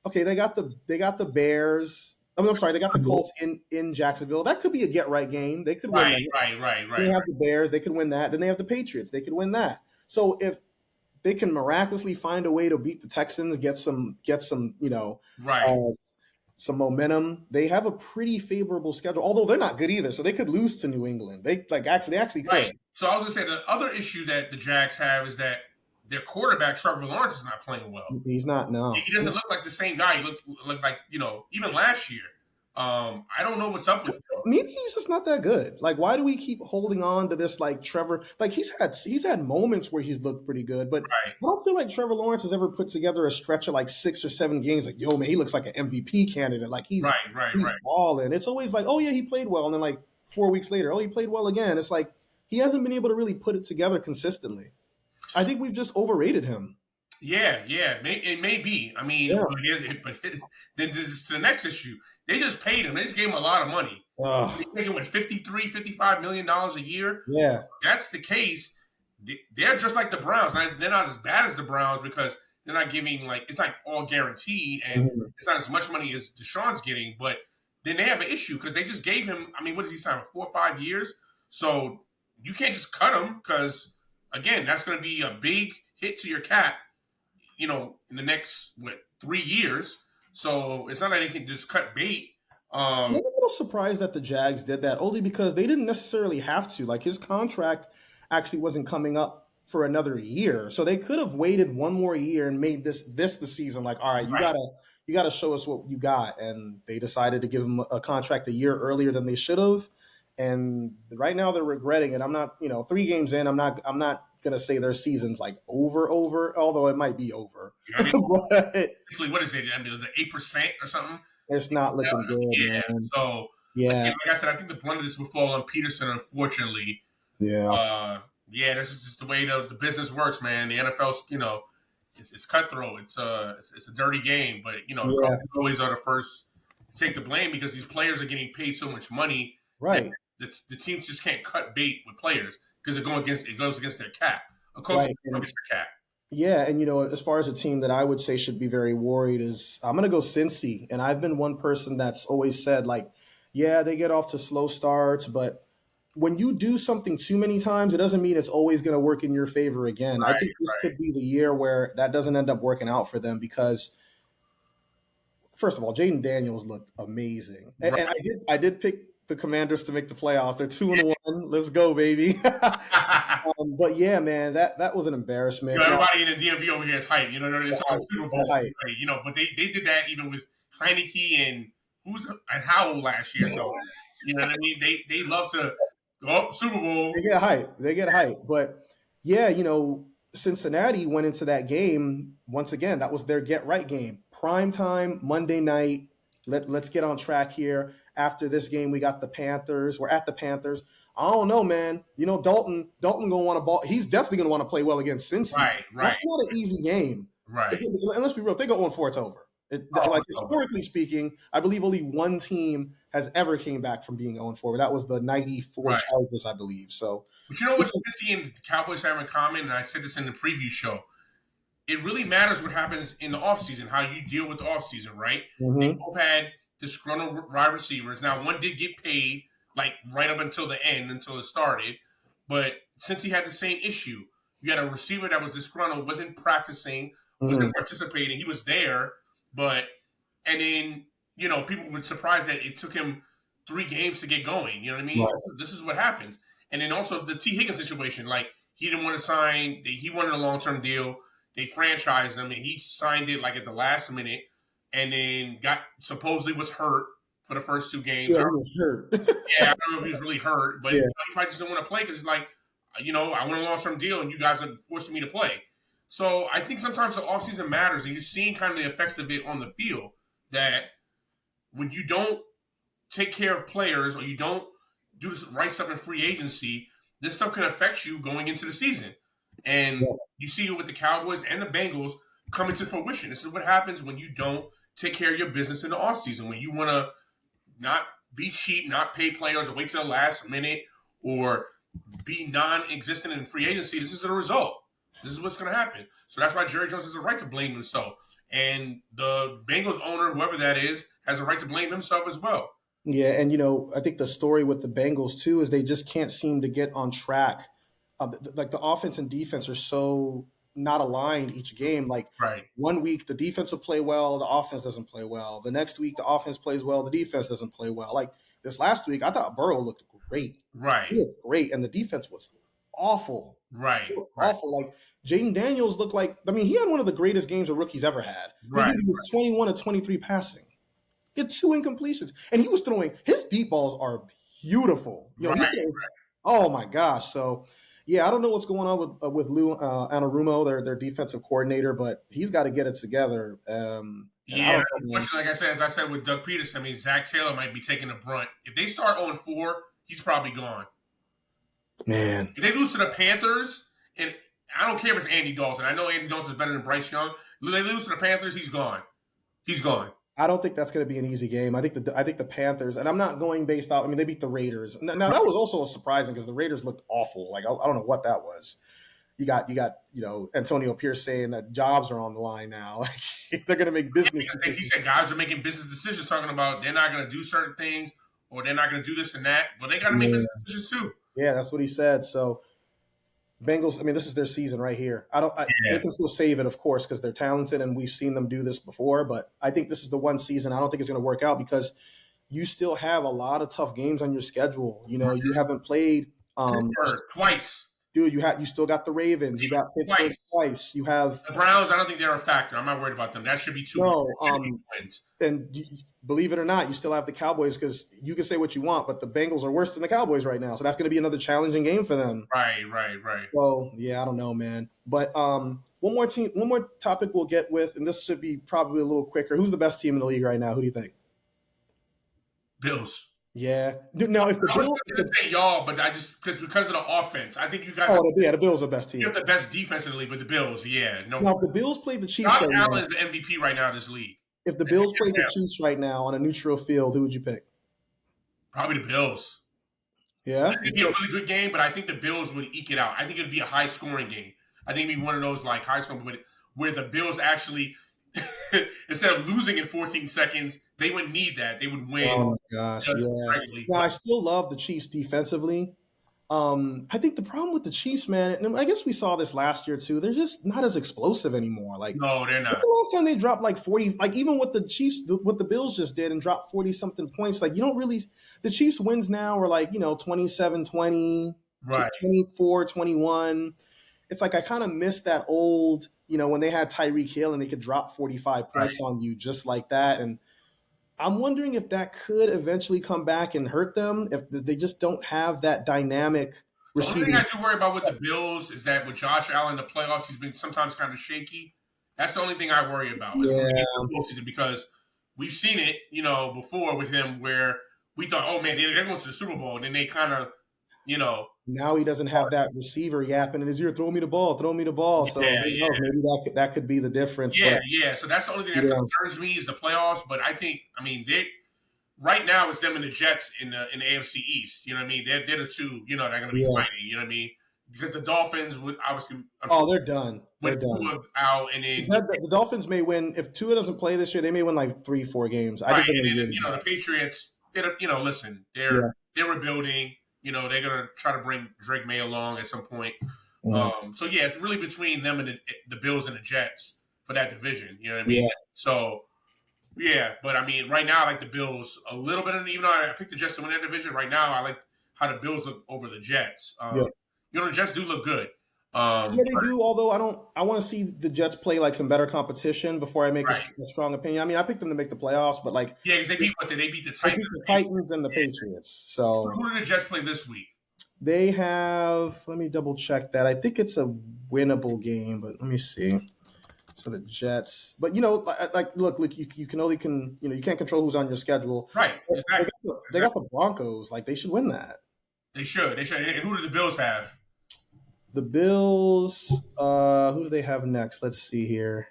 okay, they got the Bears. I'm sorry, they got the Colts in Jacksonville. That could be a get right game. They could win that. Right. They have the Bears. They could win that. Then they have the Patriots. They could win that. So if they can miraculously find a way to beat the Texans, get some, some momentum. They have a pretty favorable schedule, although they're not good either. So they could lose to New England. They actually could. Right. So I was gonna say the other issue that the Jags have is that their quarterback Trevor Lawrence is not playing well. He's not. No, he doesn't look like the same guy. He looked like even last year. I don't know what's up with him. Maybe he's just not that good. Like, why do we keep holding on to this? Like Trevor, like he's had moments where he's looked pretty good, but I don't feel like Trevor Lawrence has ever put together a stretch of like 6 or 7 games. Like, yo, man, he looks like an MVP candidate. Like he's balling. It's always like, oh yeah, he played well, and then like 4 weeks later, oh, he played well again. It's like he hasn't been able to really put it together consistently. I think we've just overrated him. Yeah, it may be. I mean, but then this is the next issue. They just paid him. They just gave him a lot of money. They paid him with $55 million a year. Yeah, if that's the case. They're just like the Browns. They're not as bad as the Browns because they're not giving it's like all guaranteed, and it's not as much money as Deshaun's getting. But then they have an issue because they just gave him. I mean, what does he sign for 4 or 5 years? So you can't just cut him because again, that's going to be a big hit to your cap. In the next 3 years. So it's not like they can just cut bait. I'm a little surprised that the Jags did that, only because they didn't necessarily have to. Like his contract actually wasn't coming up for another year, so they could have waited 1 more year and made this the season. Like, all right, you gotta show us what you got, and they decided to give him a contract a year earlier than they should have. And right now they're regretting it. I'm not, 3 games in, I'm not gonna say their season's like over, although it might be over. I mean, what is it? I mean, the 8% or something. It's not looking good. Yeah. Man. So like I said, I think the brunt of this will fall on Peterson, unfortunately. Yeah. This is just the way the business works, man. The NFL's, it's cutthroat. It's a dirty game, but coaches always are the first to take the blame because these players are getting paid so much money. Right. The teams just can't cut bait with players because it goes against their cap. A coach goes against their cap. Yeah, and as far as a team that I would say should be very worried is I'm going to go Cincy, and I've been one person that's always said like, yeah, they get off to slow starts, but when you do something too many times, it doesn't mean it's always going to work in your favor again. I think this could be the year where that doesn't end up working out for them because, first of all, Jaden Daniels looked amazing, and I did pick the Commanders to make the playoffs. They're 2-1. Let's go, baby. But yeah, man, that was an embarrassment. Everybody in the DMV over here is hype. It's all Super Bowl. Right? But they did that even with Heineke and Howell last year. So you know what I mean? They love to go up Super Bowl. They get hype. But yeah, Cincinnati went into that game once again. That was their get right game. Prime time Monday night. Let's get on track here. After this game, we got the Panthers. We're at the Panthers. I don't know, man. Dalton gonna want to ball. He's definitely gonna want to play well against Cincy. Right. That's not an easy game. Right. And let's be real. If they go 1-4, it's over. Historically speaking, I believe only one team has ever came back from being 0-4. That was the '94 Chargers, I believe. So, but you know what Cincy and the Cowboys have in common, and I said this in the preview show. It really matters what happens in the offseason, how you deal with the offseason, right? Mm-hmm. They both had disgruntled wide receivers. Now, one did get paid, like right up until the end, until it started. But since he had the same issue, you had a receiver that was disgruntled, wasn't practicing, wasn't participating. He was there, and then people were surprised that it took him 3 games to get going. You know what I mean? Right. This is what happens. And then also the T. Higgins situation. Like, he didn't want to sign. He wanted a long-term deal. They franchised him, and he signed it like at the last minute, and then supposedly was hurt for the first 2 games. Yeah, he was hurt. Yeah, I don't know if he was really hurt, but Yeah. he probably just didn't want to play because he's like, I want a long-term deal, and you guys are forcing me to play. So I think sometimes the offseason matters, and you're seeing kind of the effects of it on the field, that when you don't take care of players or you don't do the right stuff in free agency, this stuff can affect you going into the season. And you see it with the Cowboys and the Bengals coming to fruition. This is what happens when you don't take care of your business in the offseason, when you want to not be cheap, not pay players or wait till the last minute or be non-existent in free agency. This is the result. This is what's going to happen. So that's why Jerry Jones has a right to blame himself. And the Bengals owner, whoever that is, has a right to blame himself as well. Yeah, and I think the story with the Bengals too is they just can't seem to get on track. Like the offense and defense are so not aligned each game. Like Right. one week the defense will play well, the offense doesn't play well. The next week the offense plays well, the defense doesn't play well. Like this last week, I thought Burrow looked great. Right. He looked great, and the defense was awful. Right. Awful. Like Jaden Daniels looked like, he had one of the greatest games a rookie's ever had. Right. He was 21 of 23 passing. He had 2 incompletions. And he was throwing, his deep balls are beautiful. Oh my gosh. So, yeah, I don't know what's going on with Lou Anarumo, their defensive coordinator, but he's got to get it together. Unfortunately, like I said, as I said with Doug Peterson, Zach Taylor might be taking the brunt. If they start 0-4, he's probably gone. Man. If they lose to the Panthers, and I don't care if it's Andy Dalton. I know Andy Dalton is better than Bryce Young. If they lose to the Panthers, he's gone. He's gone. I don't think that's going to be an easy game. I think the Panthers, and I'm not going based off. They beat the Raiders. Now that was also surprising because the Raiders looked awful. Like I don't know what that was. You got Antonio Pierce saying that jobs are on the line now. Like they're going to make business. I think he said guys are making business decisions, talking about they're not going to do certain things or they're not going to do this and that, but they got to make business decisions too. Yeah, that's what he said. So Bengals, this is their season right here. They can still save it, of course, because they're talented and we've seen them do this before. But I think this is the one season I don't think it's going to work out because you still have a lot of tough games on your schedule. You haven't played twice. Dude, you still got the Ravens. You got Pittsburgh twice. You have the Browns. I don't think they're a factor. I'm not worried about them. That should be 2 wins. And believe it or not, you still have the Cowboys because you can say what you want, but the Bengals are worse than the Cowboys right now. So that's going to be another challenging game for them. Right. So yeah, I don't know, man. But one more topic we'll get with, and this should be probably a little quicker. Who's the best team in the league right now? Who do you think? Bills. Yeah. Now, if the Bills, I was going to say y'all, but I just because of the offense, I think you guys. The Bills are the best team. You have the best defense in the league, but the Bills, no. Now, if the Bills played the Chiefs, Josh Allen is the MVP right now in this league. If the Bills played the Chiefs right now on a neutral field, who would you pick? Probably the Bills. Yeah, it'd be a really good game, but I think the Bills would eke it out. I think it'd be a high scoring game. I think it'd be one of those like high scoring, but where the Bills actually. Instead of losing in 14 seconds, they would need that. They would win. Oh, my gosh. Yeah. Now, I still love the Chiefs defensively. I think the problem with the Chiefs, man, and I guess we saw this last year too, they're just not as explosive anymore. Like, no, they're not. What's the last time they dropped like 40, like even what the Chiefs, what the Bills just did and dropped 40-something points? Like, you don't really, the Chiefs wins now are like, 27-20, right. 24-21. It's like I kind of miss that old, when they had Tyreek Hill and they could drop 45 points on you just like that. And I'm wondering if that could eventually come back and hurt them if they just don't have that dynamic receiver. The only thing I do worry about with the Bills is that with Josh Allen in the playoffs, he's been sometimes kind of shaky. That's the only thing I worry about. Because we've seen it, before with him where we thought, oh, man, they're going to the Super Bowl. And then they kind of, Now he doesn't have that receiver yapping in his ear, throw me the ball. So maybe that could be the difference. So that's the only thing that concerns me is the playoffs. But I think, they right now it's them and the Jets in the AFC East. You know what I mean? They're the two, that are going to be fighting. You know what I mean? Because the Dolphins would obviously. Oh, they're done. They're done. Tua out, and then the Dolphins may win if Tua doesn't play this year. They may win like 3-4 games. I think the Patriots. Listen, they're rebuilding. They're going to try to bring Drake May along at some point. Mm-hmm. It's really between them and the Bills and the Jets for that division. You know what I mean? Yeah. So, Yeah, but I mean, right now I like the Bills a little bit. Even though I picked the Jets to win that division, right now I like how the Bills look over the Jets. Yeah. The Jets do look good. Yeah, they do. Although I want to see the Jets play like some better competition before I make Right. a strong opinion. I mean, I picked them to make the playoffs, but like Yeah, because they beat the they Titans. beat the Titans and the Patriots. So Who did the Jets play this week? they have. Let me double check that. I think it's a winnable game, but let me see. So the Jets, but look, you can only you can't control who's on your schedule. Right, exactly. They got the Broncos. Like they should win that. They should. And who do the Bills have? The Bills. Who do they have next? Let's see here.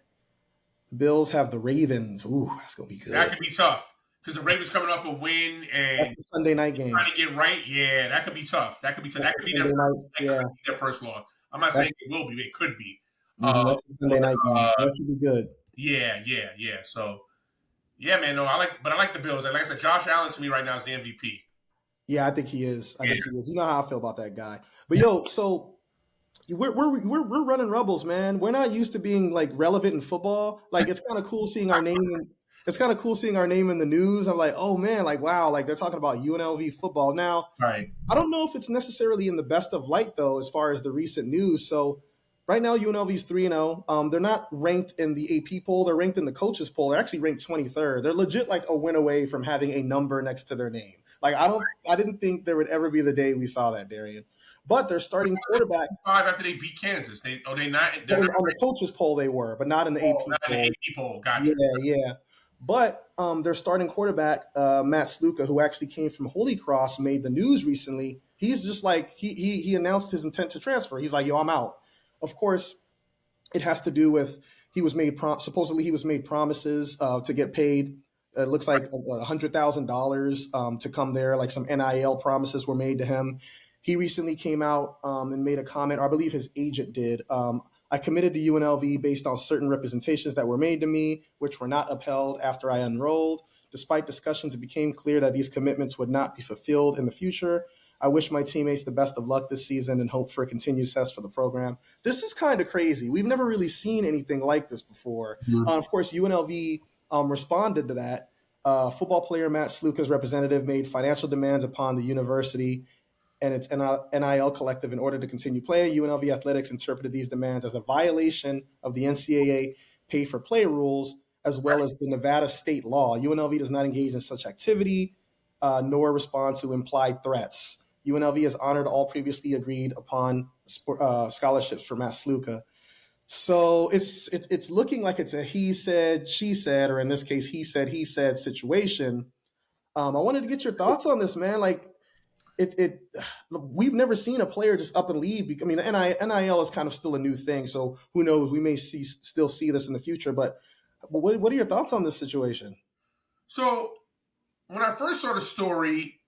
The Bills have the Ravens. Ooh, that's gonna be good. That could be tough because the Ravens coming off a win and Sunday night game. Trying to get right. Yeah, that could be tough. That could be tough. That could be their first loss. I'm not saying it will be. It could be. That's Sunday night game. That should be good. Yeah. So, yeah, man. No, I like the Bills. Like I said, Josh Allen to me right now is the MVP. Yeah, I think he is. I think he is. You know how I feel about that guy. But so we're running Rebels, man. We're not used to being like relevant in football. Like it's kind of cool seeing our name. It's kind of cool seeing our name in the news. I'm like, oh man, like wow, like they're talking about UNLV football now. Right. I don't know if it's necessarily in the best of light though, as far as the recent news. So right now UNLV's 3-0. They're not ranked in the AP poll. They're ranked in the coaches poll. They're actually ranked 23rd. They're legit like a win away from having a number next to their name. Like I didn't think there would ever be the day we saw that, Darian. But their starting quarterback 5 after they beat Kansas. They're not on the coaches poll they were, but not in the AP poll. Not in the AP poll. Gotcha. Yeah. But their starting quarterback, Matt Sluka, who actually came from Holy Cross, made the news recently. He's just like he announced his intent to transfer. He's like, yo, I'm out. Of course, it has to do with supposedly he was made promises to get paid. It looks like $100,000 to come there. Like some NIL promises were made to him. He recently came out and made a comment, or I believe his agent did. I committed to UNLV based on certain representations that were made to me, which were not upheld after I enrolled. Despite discussions, it became clear that these commitments would not be fulfilled in the future. I wish my teammates the best of luck this season and hope for continued success for the program. This is kind of crazy. We've never really seen anything like this before. Mm-hmm. Of course, UNLV responded to that. Football player Matt Sluka's representative made financial demands upon the university and its NIL collective in order to continue playing. UNLV Athletics interpreted these demands as a violation of the NCAA pay-for-play rules, as well as the Nevada state law. UNLV does not engage in such activity, nor respond to implied threats. UNLV has honored all previously agreed upon scholarships for Matt Sluka. So it's looking like it's a he said, she said, or in this case, he said situation. I wanted to get your thoughts on this, man. Like, we've never seen a player just up and leave. I mean, the NIL is kind of still a new thing, so who knows? We may still see this in the future. But what are your thoughts on this situation? So when I first saw the story,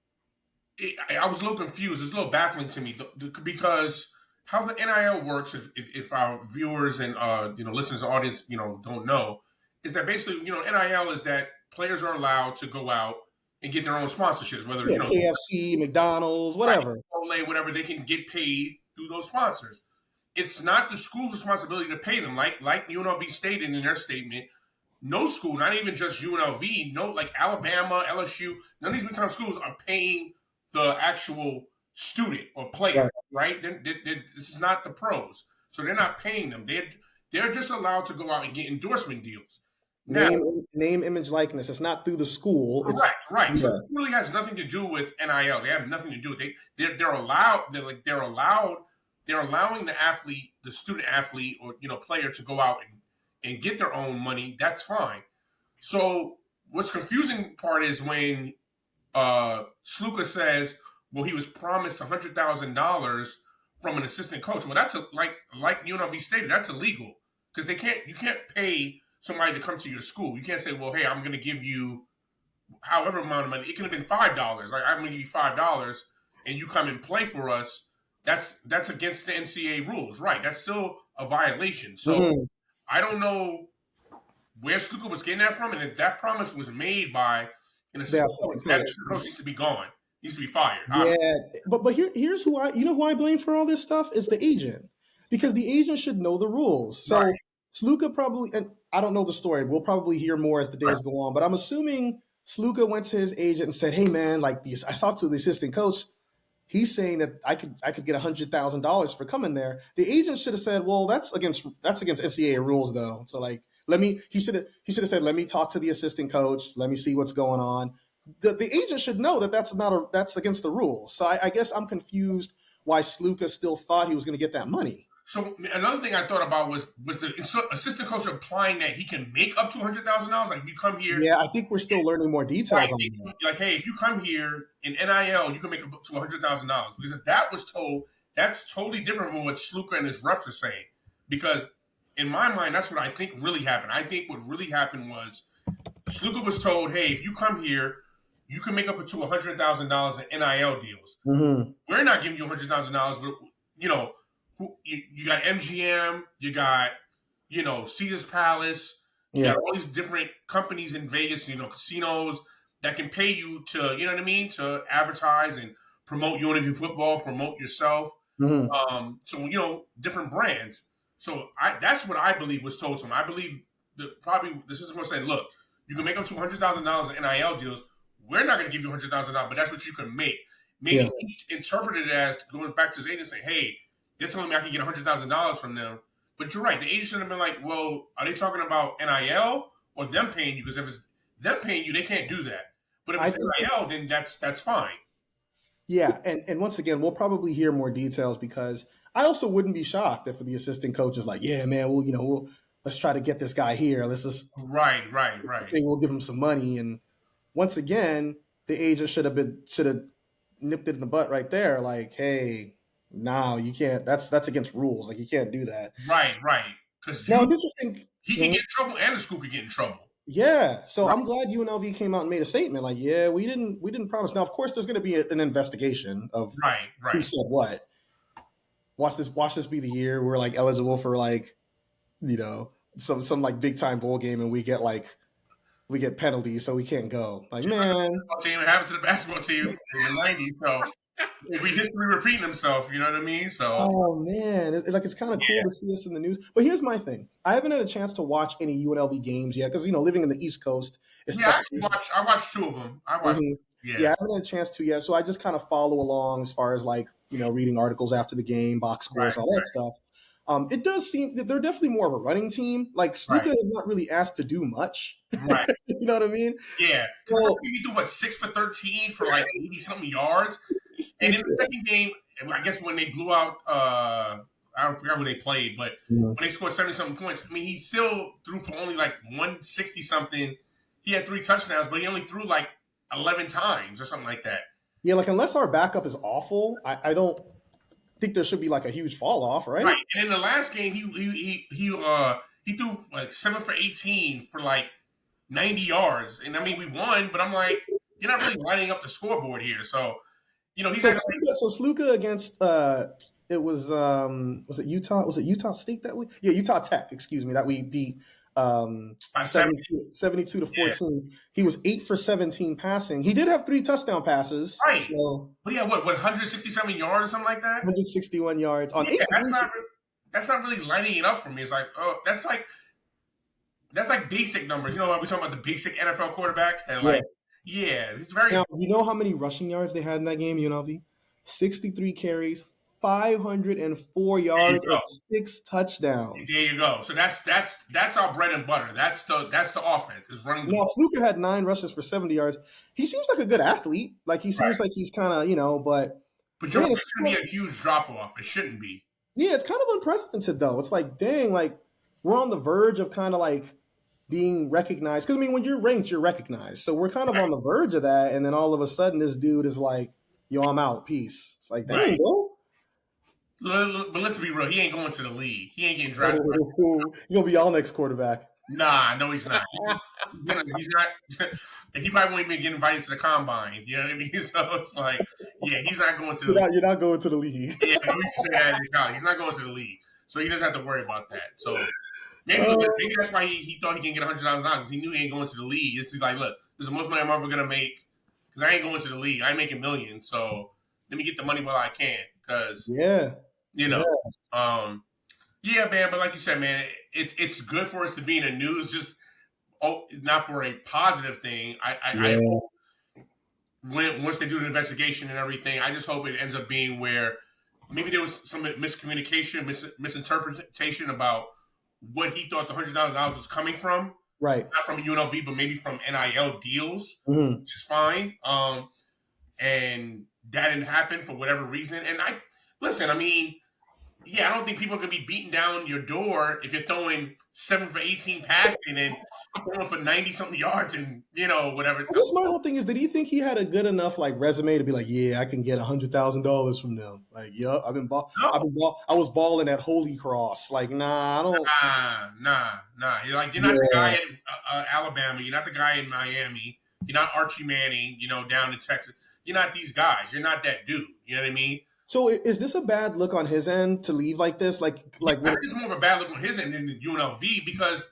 I was a little confused. It's a little baffling to me because how the NIL works, if our viewers and listeners, audience, don't know, is that basically NIL is that players are allowed to go out and get their own sponsorships, whether KFC, McDonald's, whatever, whatever, they can get paid through those sponsors. It's not the school's responsibility to pay them, like UNLV stated in their statement. No school, not even just UNLV, like Alabama, LSU, none of these big time schools are paying the actual student or player, right? This is not the pros, so they're not paying them. They're just allowed to go out and get endorsement deals. Name, image, likeness. It's not through the school. Right. Yeah. So it really has nothing to do with NIL. They have nothing to do with it. They're allowed. They're allowing the athlete, the student athlete, or player to go out and get their own money. That's fine. So what's confusing part is when Sluka says, well, he was promised $100,000 from an assistant coach. Well, that's like UNLV stated, that's illegal because you can't pay somebody to come to your school. You can't say, well, hey, I'm going to give you however amount of money. It could have been $5. Like, I'm going to give you $5 and you come and play for us. That's against the NCAA rules, right? That's still a violation. So I don't know where Sluka was getting that from, and if that promise was made by an assistant coach, that coach needs to be gone. Needs to be fired. Yeah, but here's who who I blame for all this stuff is the agent, because the agent should know the rules. So Sluka probably, and I don't know the story. We'll probably hear more as the Right. days go on. But I'm assuming Sluka went to his agent and said, "Hey, man, like I talked to the assistant coach. He's saying that I could get $100,000 for coming there." The agent should have said, "Well, that's against NCAA rules, though. So like, let me." He should have said, "Let me talk to the assistant coach. Let me see what's going on." The agent should know that that's against the rules. So I guess I'm confused why Sluka still thought he was going to get that money. So another thing I thought about was the assistant coach implying that he can make up to $100,000. Like if you come here, Yeah, I think we're still learning more right? details on that. Like, hey, if you come here in NIL, you can make up to $100,000. Because if that was told, that's totally different from what Sluka and his refs are saying. Because in my mind, that's what I think really happened. I think what really happened was Sluka was told, hey, if you come here, you can make up to $100,000 in NIL deals. Mm-hmm. We're not giving you $100,000, but you know, you got MGM, you got Caesar's Palace, you got all these different companies in Vegas, casinos that can pay you to, you know what I mean, to advertise and promote UNLV football, promote yourself. Mm-hmm. So different brands. So that's what I believe was told to him. I believe that probably the system was saying, look, you can make up to $100,000 in NIL deals. We're not going to give you $100,000, but that's what you can make. Maybe he interpreted it as going back to his agent and saying, hey, they're telling me I can get $100,000 from them. But you're right. The agent should have been like, well, are they talking about NIL or them paying you? Because if it's them paying you, they can't do that. But if it's NIL, then that's fine. Yeah, and once again, we'll probably hear more details because I also wouldn't be shocked if the assistant coach is like, yeah, man, let's try to get this guy here. Let's just right. We'll give him some money. And once again, the agent should have nipped it in the butt right there. Like, hey, no, you can't. That's against rules. Like, you can't do that. Right. Because now it's interesting. He can get in trouble, and the school could get in trouble. Yeah, so I'm glad UNLV came out and made a statement like, yeah, we didn't promise. Now, of course, there's going to be an investigation of who said what. Watch this be the year we're like eligible for like, some like big time bowl game and we get penalties so we can't go. Like, man, team it happened to the basketball team in the '90s, so we history repeating himself. You know what I mean? So, oh man, it's kind of cool to see us in the news. But here's my thing: I haven't had a chance to watch any UNLV games yet because living in the East Coast is tough. I watched two of them. I watched. Yeah, I haven't had a chance to yet, so I just kind of follow along as far as like reading articles after the game, box scores, all that stuff. It does seem that they're definitely more of a running team. Like Sluka is not really asked to do much. Right. You know what I mean? Yeah. So you do 6 for 13 for like 80 something yards, and in the second game, I guess when they blew out, I forgot who they played, but when they scored 70 something points, I mean he still threw for only like 160 something. He had 3 touchdowns, but he only threw like 11 times or something like that. Yeah, like unless our backup is awful, I don't think there should be like a huge fall off, right? Right. And in the last game, he threw like 7 for 18 for like 90 yards, and I mean we won, but I'm like, you're not really lining up the scoreboard here, so he's so Sluka against it was it Utah? Was it Utah State that we? Yeah, Utah Tech. Excuse me, that we beat 72 to 14. Yeah. He was 8 for 17 passing. He did have 3 touchdown passes. Right. So, but yeah, what 167 yards or something like that? 161 yards on 8. That's not really lining it up for me. It's like, oh, that's like basic numbers. We're talking about the basic NFL quarterbacks that like, it's very. Now, you know how many rushing yards they had in that game, UNLV? 63 carries, 504 yards, and 6 touchdowns. There you go. So that's our bread and butter. That's the offense is running. Now, Sluka had 9 rushes for 70 yards. He seems like a good athlete. Like he seems like he's kind of but it's going to be a huge drop off. It shouldn't be. Yeah, it's kind of unprecedented though. It's like, dang, like we're on the verge of kind of like being recognized. Because I mean, when you're ranked, you're recognized. So we're kind of on the verge of that, and then all of a sudden, this dude is like, "Yo, I'm out. Peace." It's like, dang, bro. But let's be real. He ain't going to the league. He ain't getting drafted. He's gonna be y'all next quarterback. Nah, no, he's not. He's not. He probably won't even get invited to the combine. You know what I mean? So it's like, he's not going to. You're not going to the league. He's not going to the league, so he doesn't have to worry about that. So maybe that's why he thought he can get $100,000 because he knew he ain't going to the league. It's like, look, this is the most money I'm ever gonna make because I ain't going to the league. I ain't making millions, so let me get the money while I can. Because Yeah, man. But like you said, man, it's good for us to be in the news, just not for a positive thing. I Yeah. hope once they do the investigation and everything, I just hope it ends up being where maybe there was some miscommunication, misinterpretation about what he thought the $100,000 was coming from. Right. Not from UNLV, but maybe from NIL deals, Mm-hmm. which is fine. And that didn't happen for whatever reason. And listen, I mean, yeah, I don't think people are gonna be beating down your door if you're throwing 7 for 18 passing and throwing for 90 something yards and whatever. I guess my whole thing is, did he think he had a good enough like resume to be like, yeah, I can get $100,000 from them? Like, yeah, I was balling at Holy Cross. Like, nah, I don't. Nah. You're not the guy in Alabama. You're not the guy in Miami. You're not Archie Manning. Down in Texas. You're not these guys. You're not that dude. You know what I mean? So is this a bad look on his end to leave like this? Like it's more of a bad look on his end than the UNLV because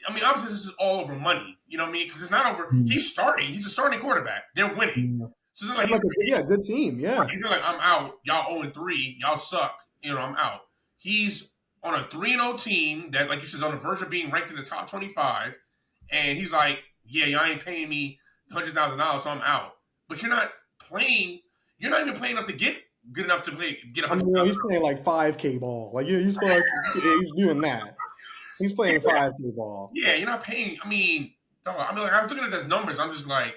obviously this is all over money. You know what I mean? Because it's not over. He's starting. He's a starting quarterback. They're winning. So it's like good team. Yeah. He's like, I'm out. Y'all 0-3. Y'all suck. I'm out. He's on a 3-0 team that, like you said, is on the verge of being ranked in the top 25. And he's like, yeah, y'all ain't paying me $100,000, so I'm out. But you're not playing. You're not even playing enough to get good enough to get $100,000. He's playing like 5K ball. Like, yeah, he's doing that. He's playing 5K ball. Yeah, you're not paying. I was looking at those numbers. I'm just like,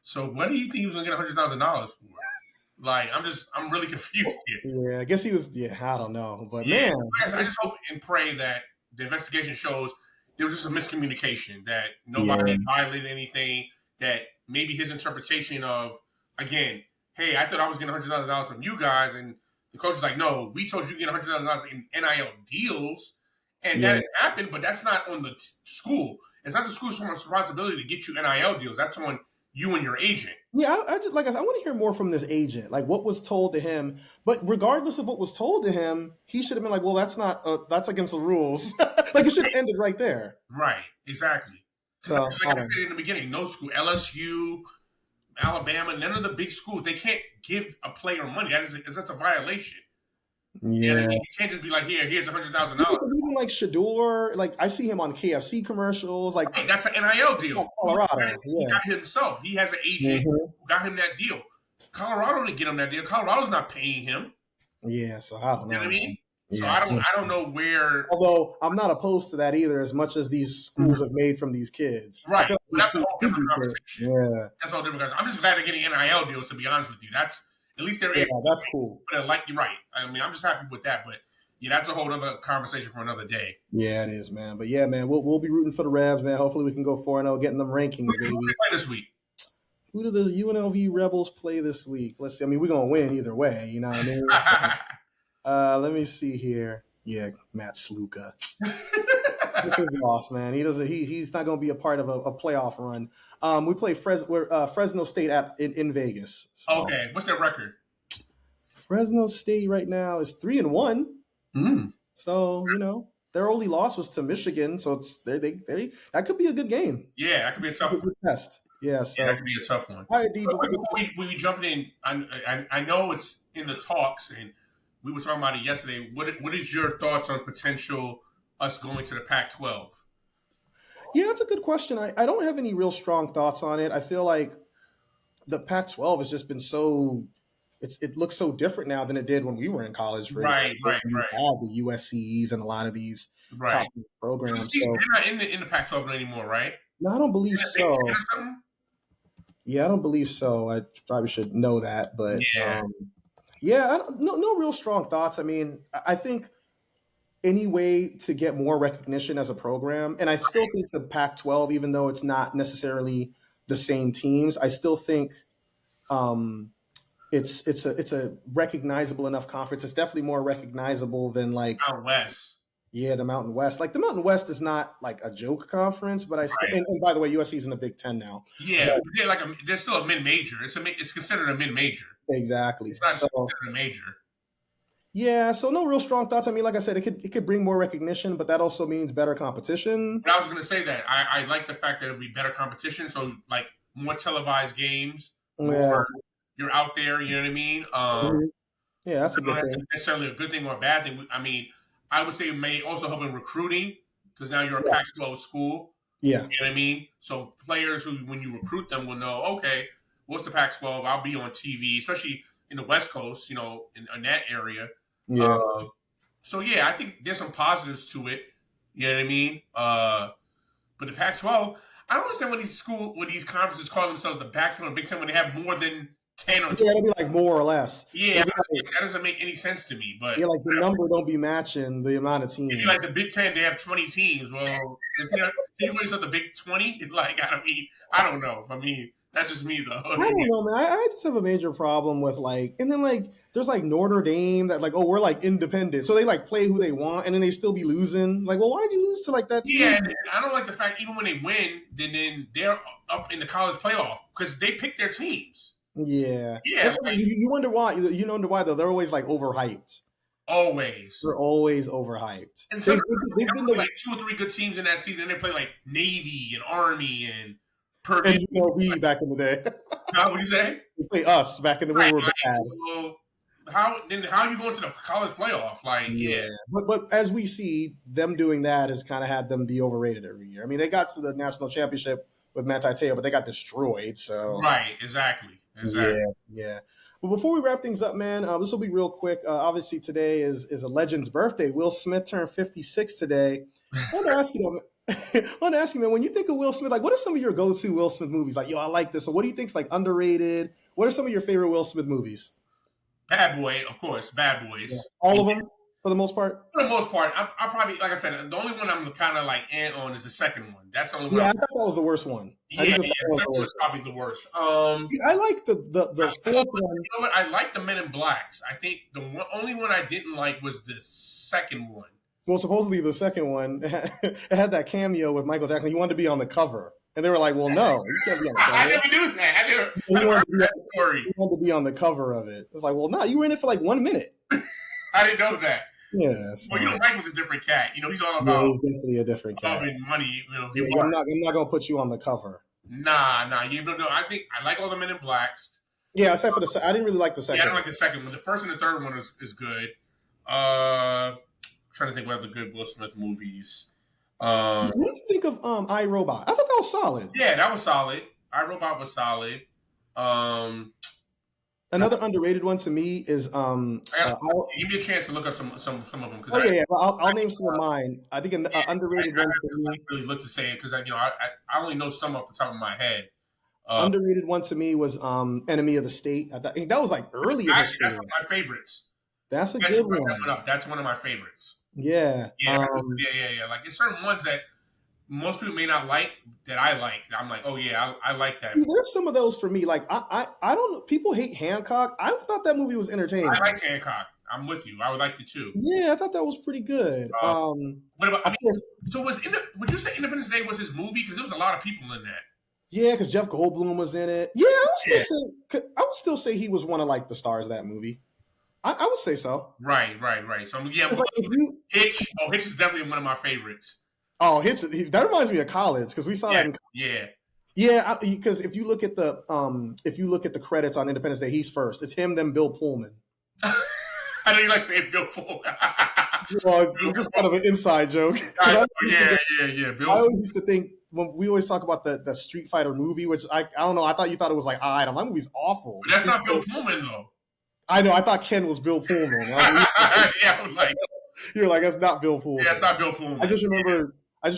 so what do you think he was going to get $100,000 for? Like, I'm really confused here. Yeah, I guess he was. Yeah, I don't know, but yeah, man, I just hope and pray that the investigation shows there was just a miscommunication, that nobody violated anything, that maybe his interpretation of, again, hey, I thought I was getting $100,000 from you guys, and the coach is like, no, we told you to get $100,000 in NIL deals, and that didn't happen, but that's not on the school. It's not the school's responsibility to get you NIL deals. That's on you and your agent. Yeah, I want to hear more from this agent, like what was told to him. But regardless of what was told to him, he should have been like, well, that's against the rules. Like, it should have ended right there. Right, exactly. So, like I said in the beginning, no school, LSU, Alabama, none of the big schools, they can't give a player money. That's a violation. Yeah, you can't just be like, here's $100,000. Because even like Shador, like I see him on KFC commercials. Like, that's an NIL deal. Colorado, he got himself. He has an agent who got him that deal. Colorado didn't get him that deal. Colorado's not paying him. Yeah, so I don't know. You know what I mean? Yeah. So I don't know where. Although I'm not opposed to that either, as much as these schools have made from these kids. Right. That's a whole different conversation. Yeah. That's a whole different conversation. I'm just glad they're getting NIL deals, to be honest with you. That's at least they're able. That's cool. But like, you're right. I mean, I'm just happy with that. But yeah, that's a whole other conversation for another day. Yeah, it is, man. But yeah, man, we'll be rooting for the Rebs, man. Hopefully we can go 4-0, getting them rankings, baby. Who do they play this week? Who do the UNLV Rebels play this week? Let's see. I mean, we're gonna win either way. You know what I mean? So, let me see here. Yeah, Matt Sluka. This is lost, man. He's not going to be a part of a playoff run. We play Fresno State in Vegas. So. Okay, what's their record? Fresno State right now is 3-1. So their only loss was to Michigan. So it's that could be a good game. Yeah, that could be a tough one. Test. Yeah, so that could be a tough one. All right, before we jump in, I know it's in the talks, and we were talking about it yesterday. What is your thoughts on potential us going to the Pac-12? Yeah, that's a good question. I don't have any real strong thoughts on it. I feel like the Pac-12 has just been it looks so different now than it did when we were in college. Right. All the USCs and a lot of these top programs. They're not in the Pac-12 anymore, right? No, I don't believe so. Yeah, I don't believe so. I probably should know that, but no real strong thoughts. I mean, I think any way to get more recognition as a program, and I still think the Pac-12, even though it's not necessarily the same teams, I still think it's a recognizable enough conference. It's definitely more recognizable than like Out West. Yeah, the Mountain West. Like the Mountain West is not like a joke conference, but and by the way, USC's in the Big Ten now. Yeah, they're still a mid-major. It's considered a mid-major. Exactly. It's not considered a major. Yeah, so no real strong thoughts. I mean, like I said, it could bring more recognition, but that also means better competition. But I was going to say that I like the fact that it'll be better competition. So like more televised games. More, you're out there. You know what I mean? Yeah, that's a good thing. That's necessarily a good thing or a bad thing. I mean, I would say it may also help in recruiting because now you're a Yes. Pac-12 school. Yeah. You know what I mean? So players who, when you recruit them, will know, okay, what's the Pac-12? I'll be on TV, especially in the West Coast, you know, in that area. Yeah. So yeah, I think there's some positives to it. You know what I mean? But the Pac-12, I don't understand when these conferences call themselves the Pac-12 and Big Ten when they have more than 10 or 12. Yeah, it'll be like more or less. Yeah, that doesn't make any sense to me. But yeah, like the number don't be matching the amount of teams. if you like the Big Ten, they have 20 teams. Well, you know, the Big 20? Like, I mean, I don't know. I mean, that's just me though. I don't know, man. I just have a major problem with like, and then like, there's like Notre Dame that like, oh, we're like independent, so they like play who they want, and then they still be losing. Like, well, why'd you lose to like that team? Yeah, I don't like the fact even when they win, then they're up in the college playoff because they pick their teams. Yeah. Yeah. Like, you wonder why. You wonder why though. They're always like overhyped. Always. They're always overhyped. And they've been like 2 or 3 good teams in that season. And they play like Navy and Army and Purdue. And UNLV back in the day. What do you say? They play us back in the day. We were bad. Well, how are you going to the college playoff? Like, yeah. But as we see, them doing that has kind of had them be overrated every year. I mean, they got to the national championship with Manti Te'o, but they got destroyed. So right, exactly. Yeah. Well, before we wrap things up, man, this will be real quick. Obviously, today is a legend's birthday. Will Smith turned 56 today. I want to ask you, man, when you think of Will Smith, like, what are some of your go-to Will Smith movies? Like, yo, I like this. So what do you think's like underrated? What are some of your favorite Will Smith movies? Bad Boy, of course. Bad Boys. Yeah. All of them, for the most part? For the most part. I probably, like I said, the only one I'm kind of like on is the second one. That's the only one. Yeah, I thought that was the worst one. The second one was probably the worst. I like the fourth one. You know what? I like the Men in Blacks. I think the only one I didn't like was the second one. Well, supposedly the second one, it had that cameo with Michael Jackson. He wanted to be on the cover. And they were like, well, no, you can't be on the cover. I never knew that. I never heard that story. He wanted to be on the cover of it. It's like, well, no, you were in it for like 1 minute. I didn't know that. Yeah. So. Well, you know, Mike was a different cat. You know, he's all about he's definitely a different cat. Love and money. You know, I'm not going to put you on the cover. Nah. You know, I think I like all the Men in Blacks. Yeah, except for I didn't really like the second one. Yeah, I don't like the second one. The first and the third one is good. Trying to think what other good Will Smith movies. What did you think of iRobot? I thought that was solid. Yeah, that was solid. iRobot was solid. Another underrated one to me is give me a chance to look up some of them. I'll name some of mine. I think an underrated one to me. I really look to say it because I only know some off the top of my head. Underrated one to me was Enemy of the State. I think that was like early. Actually, that's one of my favorites. That's a good one. That's one of my favorites. Yeah. Yeah. Like there's certain ones that most people may not like that I like. I'm like, oh yeah, I like that. There's some of those for me. Like I don't know. People hate Hancock. I thought that movie was entertaining. I like Hancock. I'm with you. I would like it too. Yeah, I thought that was pretty good. What about? Would you say Independence Day was his movie? Because there was a lot of people in that. Yeah, because Jeff Goldblum was in it. Yeah, I would still say he was one of like the stars of that movie. I would say so. Right. So Hitch. Oh, Hitch is definitely one of my favorites. Oh, Hitch. That reminds me of college because we saw that. Yeah. Because if you look at the credits on Independence Day, he's first. It's him, then Bill Pullman. I know you like saying Bill Pullman. Well, just kind of an inside joke. Yeah. Bill. I always used to think when we always talk about the Street Fighter movie, which I don't know. I thought you thought it was like, my movie's awful. But that's not Bill Pullman though. I know. I thought Ken was Bill Pullman. You're like, that's not Bill Pullman. Yeah, it's not Bill Pullman. I just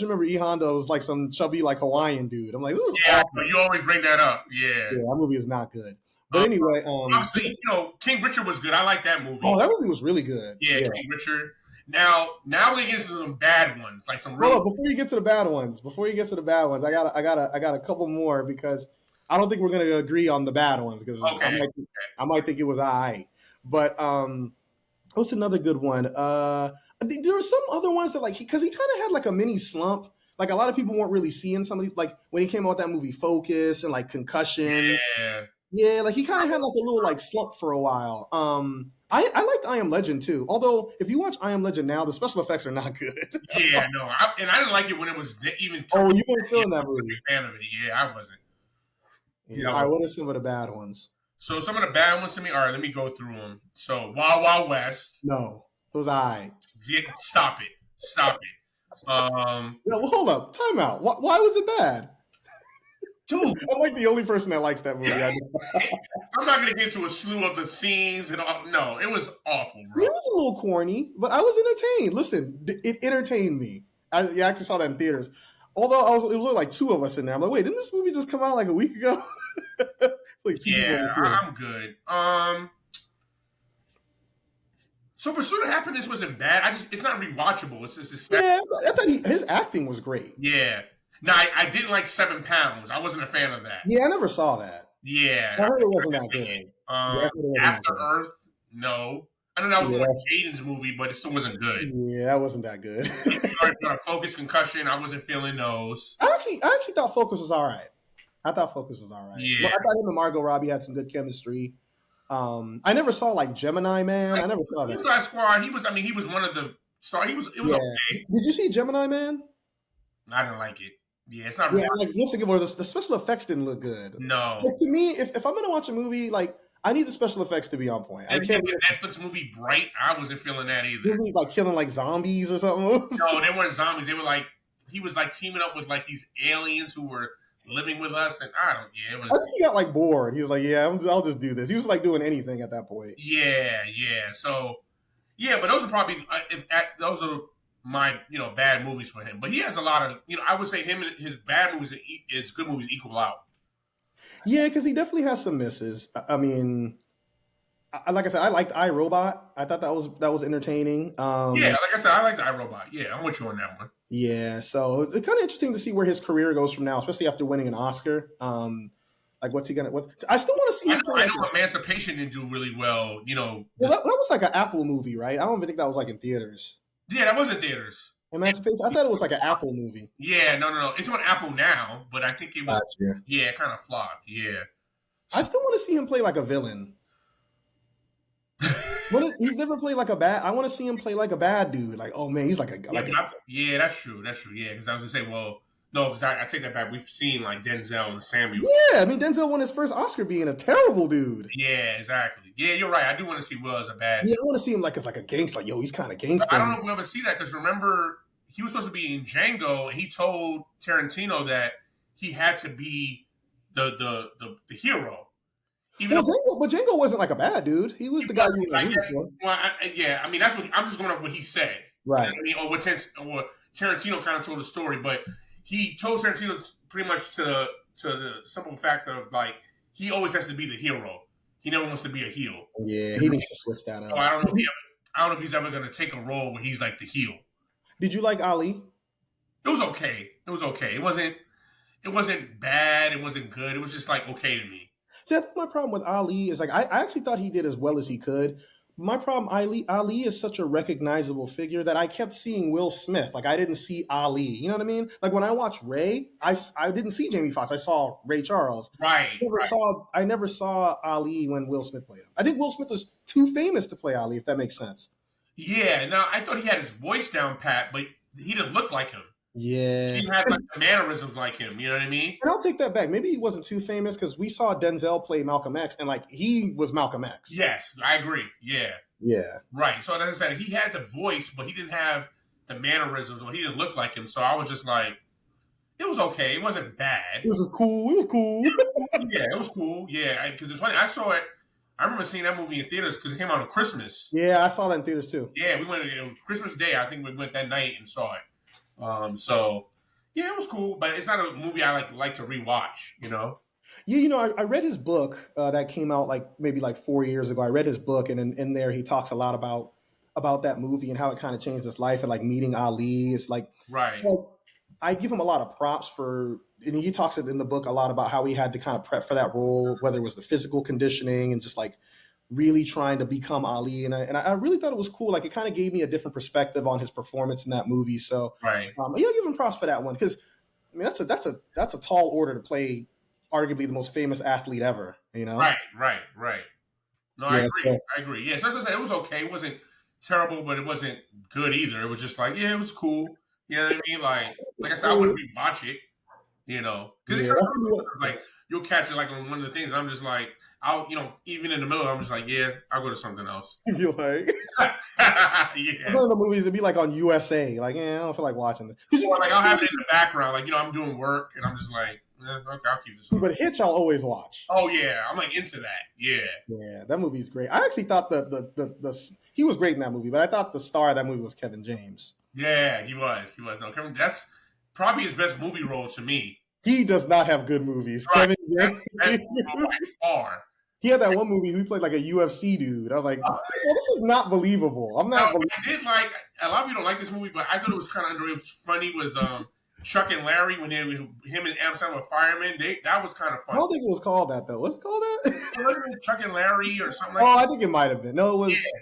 remember E Honda was like some chubby like Hawaiian dude. I'm like, this is awful. You always bring that up. Yeah, that movie is not good. But anyway, obviously, King Richard was good. I like that movie. Oh, that movie was really good. Yeah. King Richard. Now we get into some bad ones, like some. Before you get to the bad ones, I got a couple more because I don't think we're gonna agree on the bad ones because I might think it was all right. But what's another good one? There were some other ones that because he kind of had like a mini slump. Like a lot of people weren't really seeing some of these. Like when he came out with that movie Focus and like Concussion. Yeah, like he kind of had like a little like slump for a while. I liked I Am Legend too. Although if you watch I Am Legend now, the special effects are not good. Yeah, no, I didn't like it when it was even. Oh, you weren't feeling that movie. A fan of it. Yeah, I wasn't. Yeah, all right, what are some of the bad ones? So some of the bad ones to me. All right, let me go through them. So Wild Wild West. No, was I. Stop it. Stop it. No, well, hold up. Time out. Why was it bad? Dude, I'm like the only person that likes that movie. I'm not gonna get into a slew of the scenes and all. No, it was awful, bro. It was a little corny, but I was entertained. Listen, it entertained me. I actually saw that in theaters. Although it was only like two of us in there. I'm like, wait, didn't this movie just come out like a week ago? It's like I'm good. So Pursuit of Happiness wasn't bad. It's not rewatchable. It's just I thought his acting was great. Yeah. No, I didn't like 7 Pounds. I wasn't a fan of that. Yeah, I never saw that. Yeah. I heard it wasn't that good. After Earth, no. I know that was like Aiden's movie, but it still wasn't good. Yeah, that wasn't that good. Focus, Concussion, I wasn't feeling those. I actually thought Focus was all right. Yeah. Well, I thought him and Margot Robbie had some good chemistry. I never saw like Gemini Man. I never saw that. Suicide Squad. He was one of the. So it was okay. Did you see Gemini Man? I didn't like it. Yeah, it's not. Yeah, like once again, the special effects didn't look good. No. Like, to me, if I'm gonna watch a movie, like I need the special effects to be on point. I can't. The Netflix movie Bright, I wasn't feeling that either. He was like killing like zombies or something. No, they weren't zombies. They were like he was like teaming up with like these aliens who were living with us, and I think he got like bored. He was like, "Yeah, I'll just do this." He was like doing anything at that point. Yeah. So, yeah, but those are probably those are my bad movies for him. But he has a lot of I would say him and his bad movies and his good movies equal out. Yeah, because he definitely has some misses. I mean, like I said, I liked iRobot. I thought that was entertaining. Yeah, like I said, I liked iRobot. Yeah, I'm with you on that one. Yeah, so it's kind of interesting to see where his career goes from now, especially after winning an Oscar. Like, what's he gonna? I still want to see him play. I know Emancipation didn't do really well. Well, that was like an Apple movie, right? I don't even think that was like in theaters. Yeah, that was in theaters. Emancipation. I thought it was like an Apple movie. Yeah, no. It's on Apple now, but I think it was. Gotcha. Yeah, it kind of flopped. Yeah. I still want to see him play like a villain. He's never played like a bad. I want to see him play like a bad dude. Like, oh man, he's like a. Yeah, that's true. Yeah, because I was gonna say, well, no, because I take that back. We've seen like Denzel and Samuel. Yeah, I mean Denzel won his first Oscar being a terrible dude. Yeah, exactly. Yeah, you're right. I do want to see Will as a bad. Yeah, I want to see him like as like a gangster. Like, yo, he's kind of gangster. I don't know if we'll ever see that because remember he was supposed to be in Django, and he told Tarantino that he had to be the hero. But Django wasn't like a bad dude. He was the guy you were rooting for. Well, I mean, that's what I'm just going off what he said, right? I mean, or what Tarantino kind of told the story, but he told Tarantino pretty much to the simple fact of like he always has to be the hero. He never wants to be a heel. Yeah, he needs to switch that up. So I don't know if he's ever going to take a role where he's like the heel. Did you like Ali? It was okay. It wasn't bad. It wasn't good. It was just like okay to me. See, I think my problem with Ali is like I actually thought he did as well as he could. My problem, Ali is such a recognizable figure that I kept seeing Will Smith. Like I didn't see Ali. You know what I mean? Like when I watched Ray, I didn't see Jamie Foxx. I saw Ray Charles. Right. I never saw Ali when Will Smith played him. I think Will Smith was too famous to play Ali, if that makes sense. Yeah. Now I thought he had his voice down pat, but he didn't look like him. Yeah. He had like the mannerisms like him, you know what I mean? And I'll take that back. Maybe he wasn't too famous because we saw Denzel play Malcolm X and like he was Malcolm X. Yes, I agree. Yeah. Yeah. Right. So as I said, he had the voice, but he didn't have the mannerisms or he didn't look like him. So I was just like, it was okay. It wasn't bad. It was cool. Yeah, it was cool. Yeah. Because it's funny. I remember seeing that movie in theaters because it came out on Christmas. Yeah, I saw that in theaters too. Yeah, we went Christmas Day. I think we went that night and saw it. So yeah, it was cool, but it's not a movie I like to rewatch, you know? Yeah, I read his book that came out maybe 4 years ago. I read his book, and in there he talks a lot about that movie and how it kind of changed his life and like meeting Ali. It's like, right. Well, I give him a lot of props and he talks in the book a lot about how he had to kind of prep for that role, whether it was the physical conditioning and just like really trying to become Ali. And I really thought it was cool. Like it kind of gave me a different perspective on his performance in that movie. So right. Yeah, I give him props for that one. Cause I mean, that's a tall order to play arguably the most famous athlete ever, you know? Right. No, yeah, I agree. Yeah. So as I said, it was okay. It wasn't terrible, but it wasn't good either. It was just like, yeah, it was cool. You know what I mean? Like I said, I wouldn't rewatch it. You know, because Yeah, like you'll catch it like on one of the things. I'm just like, I'll even in the middle, I'm just like, yeah, I'll go to something else. you're like, yeah. one of the movies would be like on USA. Like, yeah, I don't feel like watching this. Or like I'll have it in the background, like I'm doing work, and I'm just like, okay, I'll keep this on. But Hitch, I'll always watch. Oh yeah, I'm like into that. Yeah. Yeah, that movie's great. I actually thought the he was great in that movie, but I thought the star of that movie was Kevin James. Yeah, he was. No, Kevin, that's probably his best movie role to me. He does not have good movies. Right. Kevin James. Best by far. He had that one movie. He played like a UFC dude. I was like, this is not believable. I'm not. I did like a lot of people don't like this movie, but I thought it was kind of underrated. Funny was Chuck and Larry when him and Adam Sandler were firemen. That was kind of funny. I don't think it was called that though. What's it called that? Chuck and Larry or something like that. Oh, I think it might have been. No, it was. Yeah.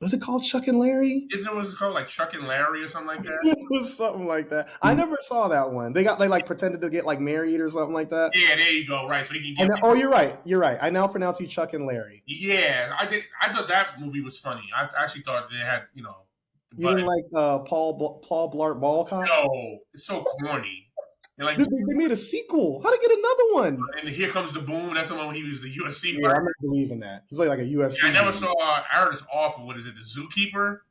Was it called Chuck and Larry? Was it called like Chuck and Larry or something like that? It was something like that. I never saw that one. They like pretended to get like married or something like that. Yeah, there you go. Right, so he can get. Oh, you're right. You're right. I now pronounce you Chuck and Larry. Yeah, I did. I thought that movie was funny. I actually thought they had, You didn't like Paul Blart Mall Cop? No, it's so corny. Like, they made a sequel. How to get another one? And Here Comes the Boom. That's the one when he was the UFC. Yeah, I remember believing that. He played like a UFC. Yeah, I never saw. I heard it's awful. What is it? The Zookeeper.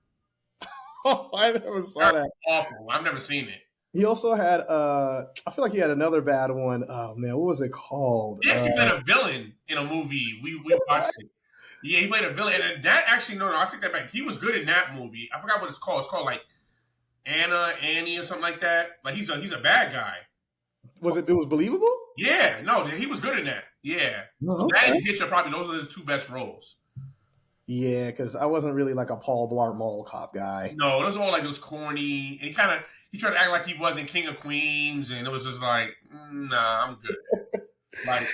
Oh, I never saw that. Awful. I've never seen it. He also had. I feel like he had another bad one. Oh man, what was it called? Yeah, he played a villain in a movie. We watched it. Yeah, he played a villain, and that actually no, I take that back. He was good in that movie. I forgot what it's called. It's called like Annie, or something like that. Like he's a bad guy. It was believable? Yeah, no, he was good in that. Yeah. Oh, okay. That and Hitch are probably those are his two best roles. Yeah, because I wasn't really like a Paul Blart Mall Cop guy. No, those are all like those corny, and he tried to act like he wasn't King of Queens, and it was just like, nah, I'm good. Like,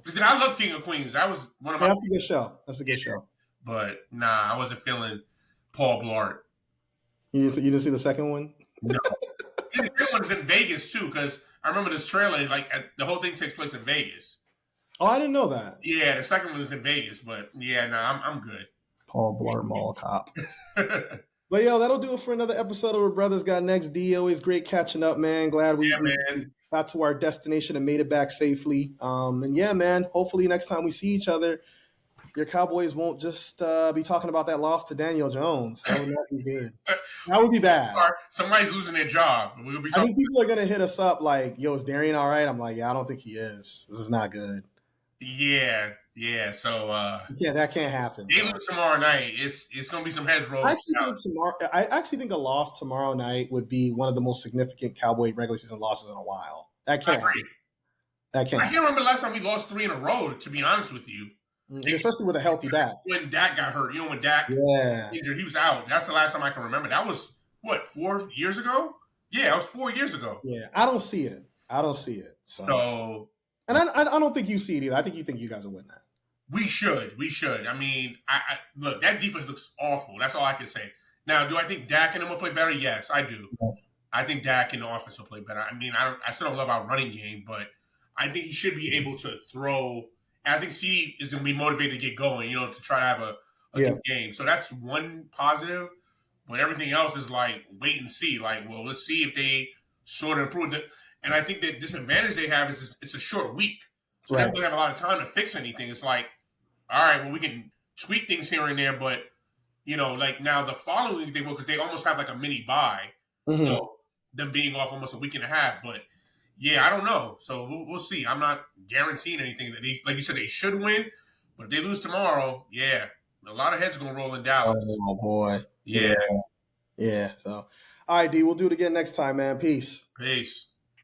because I love King of Queens. That was one of my. That's a good show. That's a good show. But nah, I wasn't feeling Paul Blart. You didn't see the second one? No. The second one is in Vegas too, because I remember this trailer. Like the whole thing takes place in Vegas. Oh, I didn't know that. Yeah, the second one is in Vegas, but yeah, nah, I'm good. Paul Blart Mall Cop. But yo, that'll do it for another episode of Where Brothers Got Next. D, always great catching up, man. Glad we got to our destination and made it back safely. And yeah, man, hopefully next time we see each other, your Cowboys won't just be talking about that loss to Daniel Jones. That would not be good. That would be bad. Somebody's losing their job. We'll be I think people are going to hit us up like, yo, is Darian all right? I'm like, yeah, I don't think he is. This is not good. Yeah. So that can't happen. They lose tomorrow night. It's gonna be some heads rolled. I actually think a loss tomorrow night would be one of the most significant Cowboy regular season losses in a while. That can't. I can't remember the last time we lost 3 in a row. To be honest with you, especially with a healthy Dak. When Dak got hurt, when Dak injured, he was out. That's the last time I can remember. That was what 4 years ago. Yeah, it was 4 yeyears ago. Yeah, I don't see it. So. And I don't think you see it either. I think you guys will win that. We should. I mean, I look, that defense looks awful. That's all I can say. Now, do I think Dak and them will play better? Yes, I do. Yeah. I think Dak and the offense will play better. I mean, I still don't love our running game, but I think he should be able to throw. And I think C is going to be motivated to get going, to try to have a good game. So that's one positive. But everything else is like wait and see. Like, well, let's see if they sort of improve it. And I think the disadvantage they have is it's a short week. So they don't have a lot of time to fix anything. It's like, all right, well, we can tweak things here and there, but, like now the following week they will, because they almost have like a mini bye, them being off almost a week and a half. But, yeah, I don't know. So we'll see. I'm not guaranteeing anything. That like you said, they should win. But if they lose tomorrow, yeah, a lot of heads are going to roll in Dallas. Oh, boy. Yeah. So, all right, D, we'll do it again next time, man. Peace.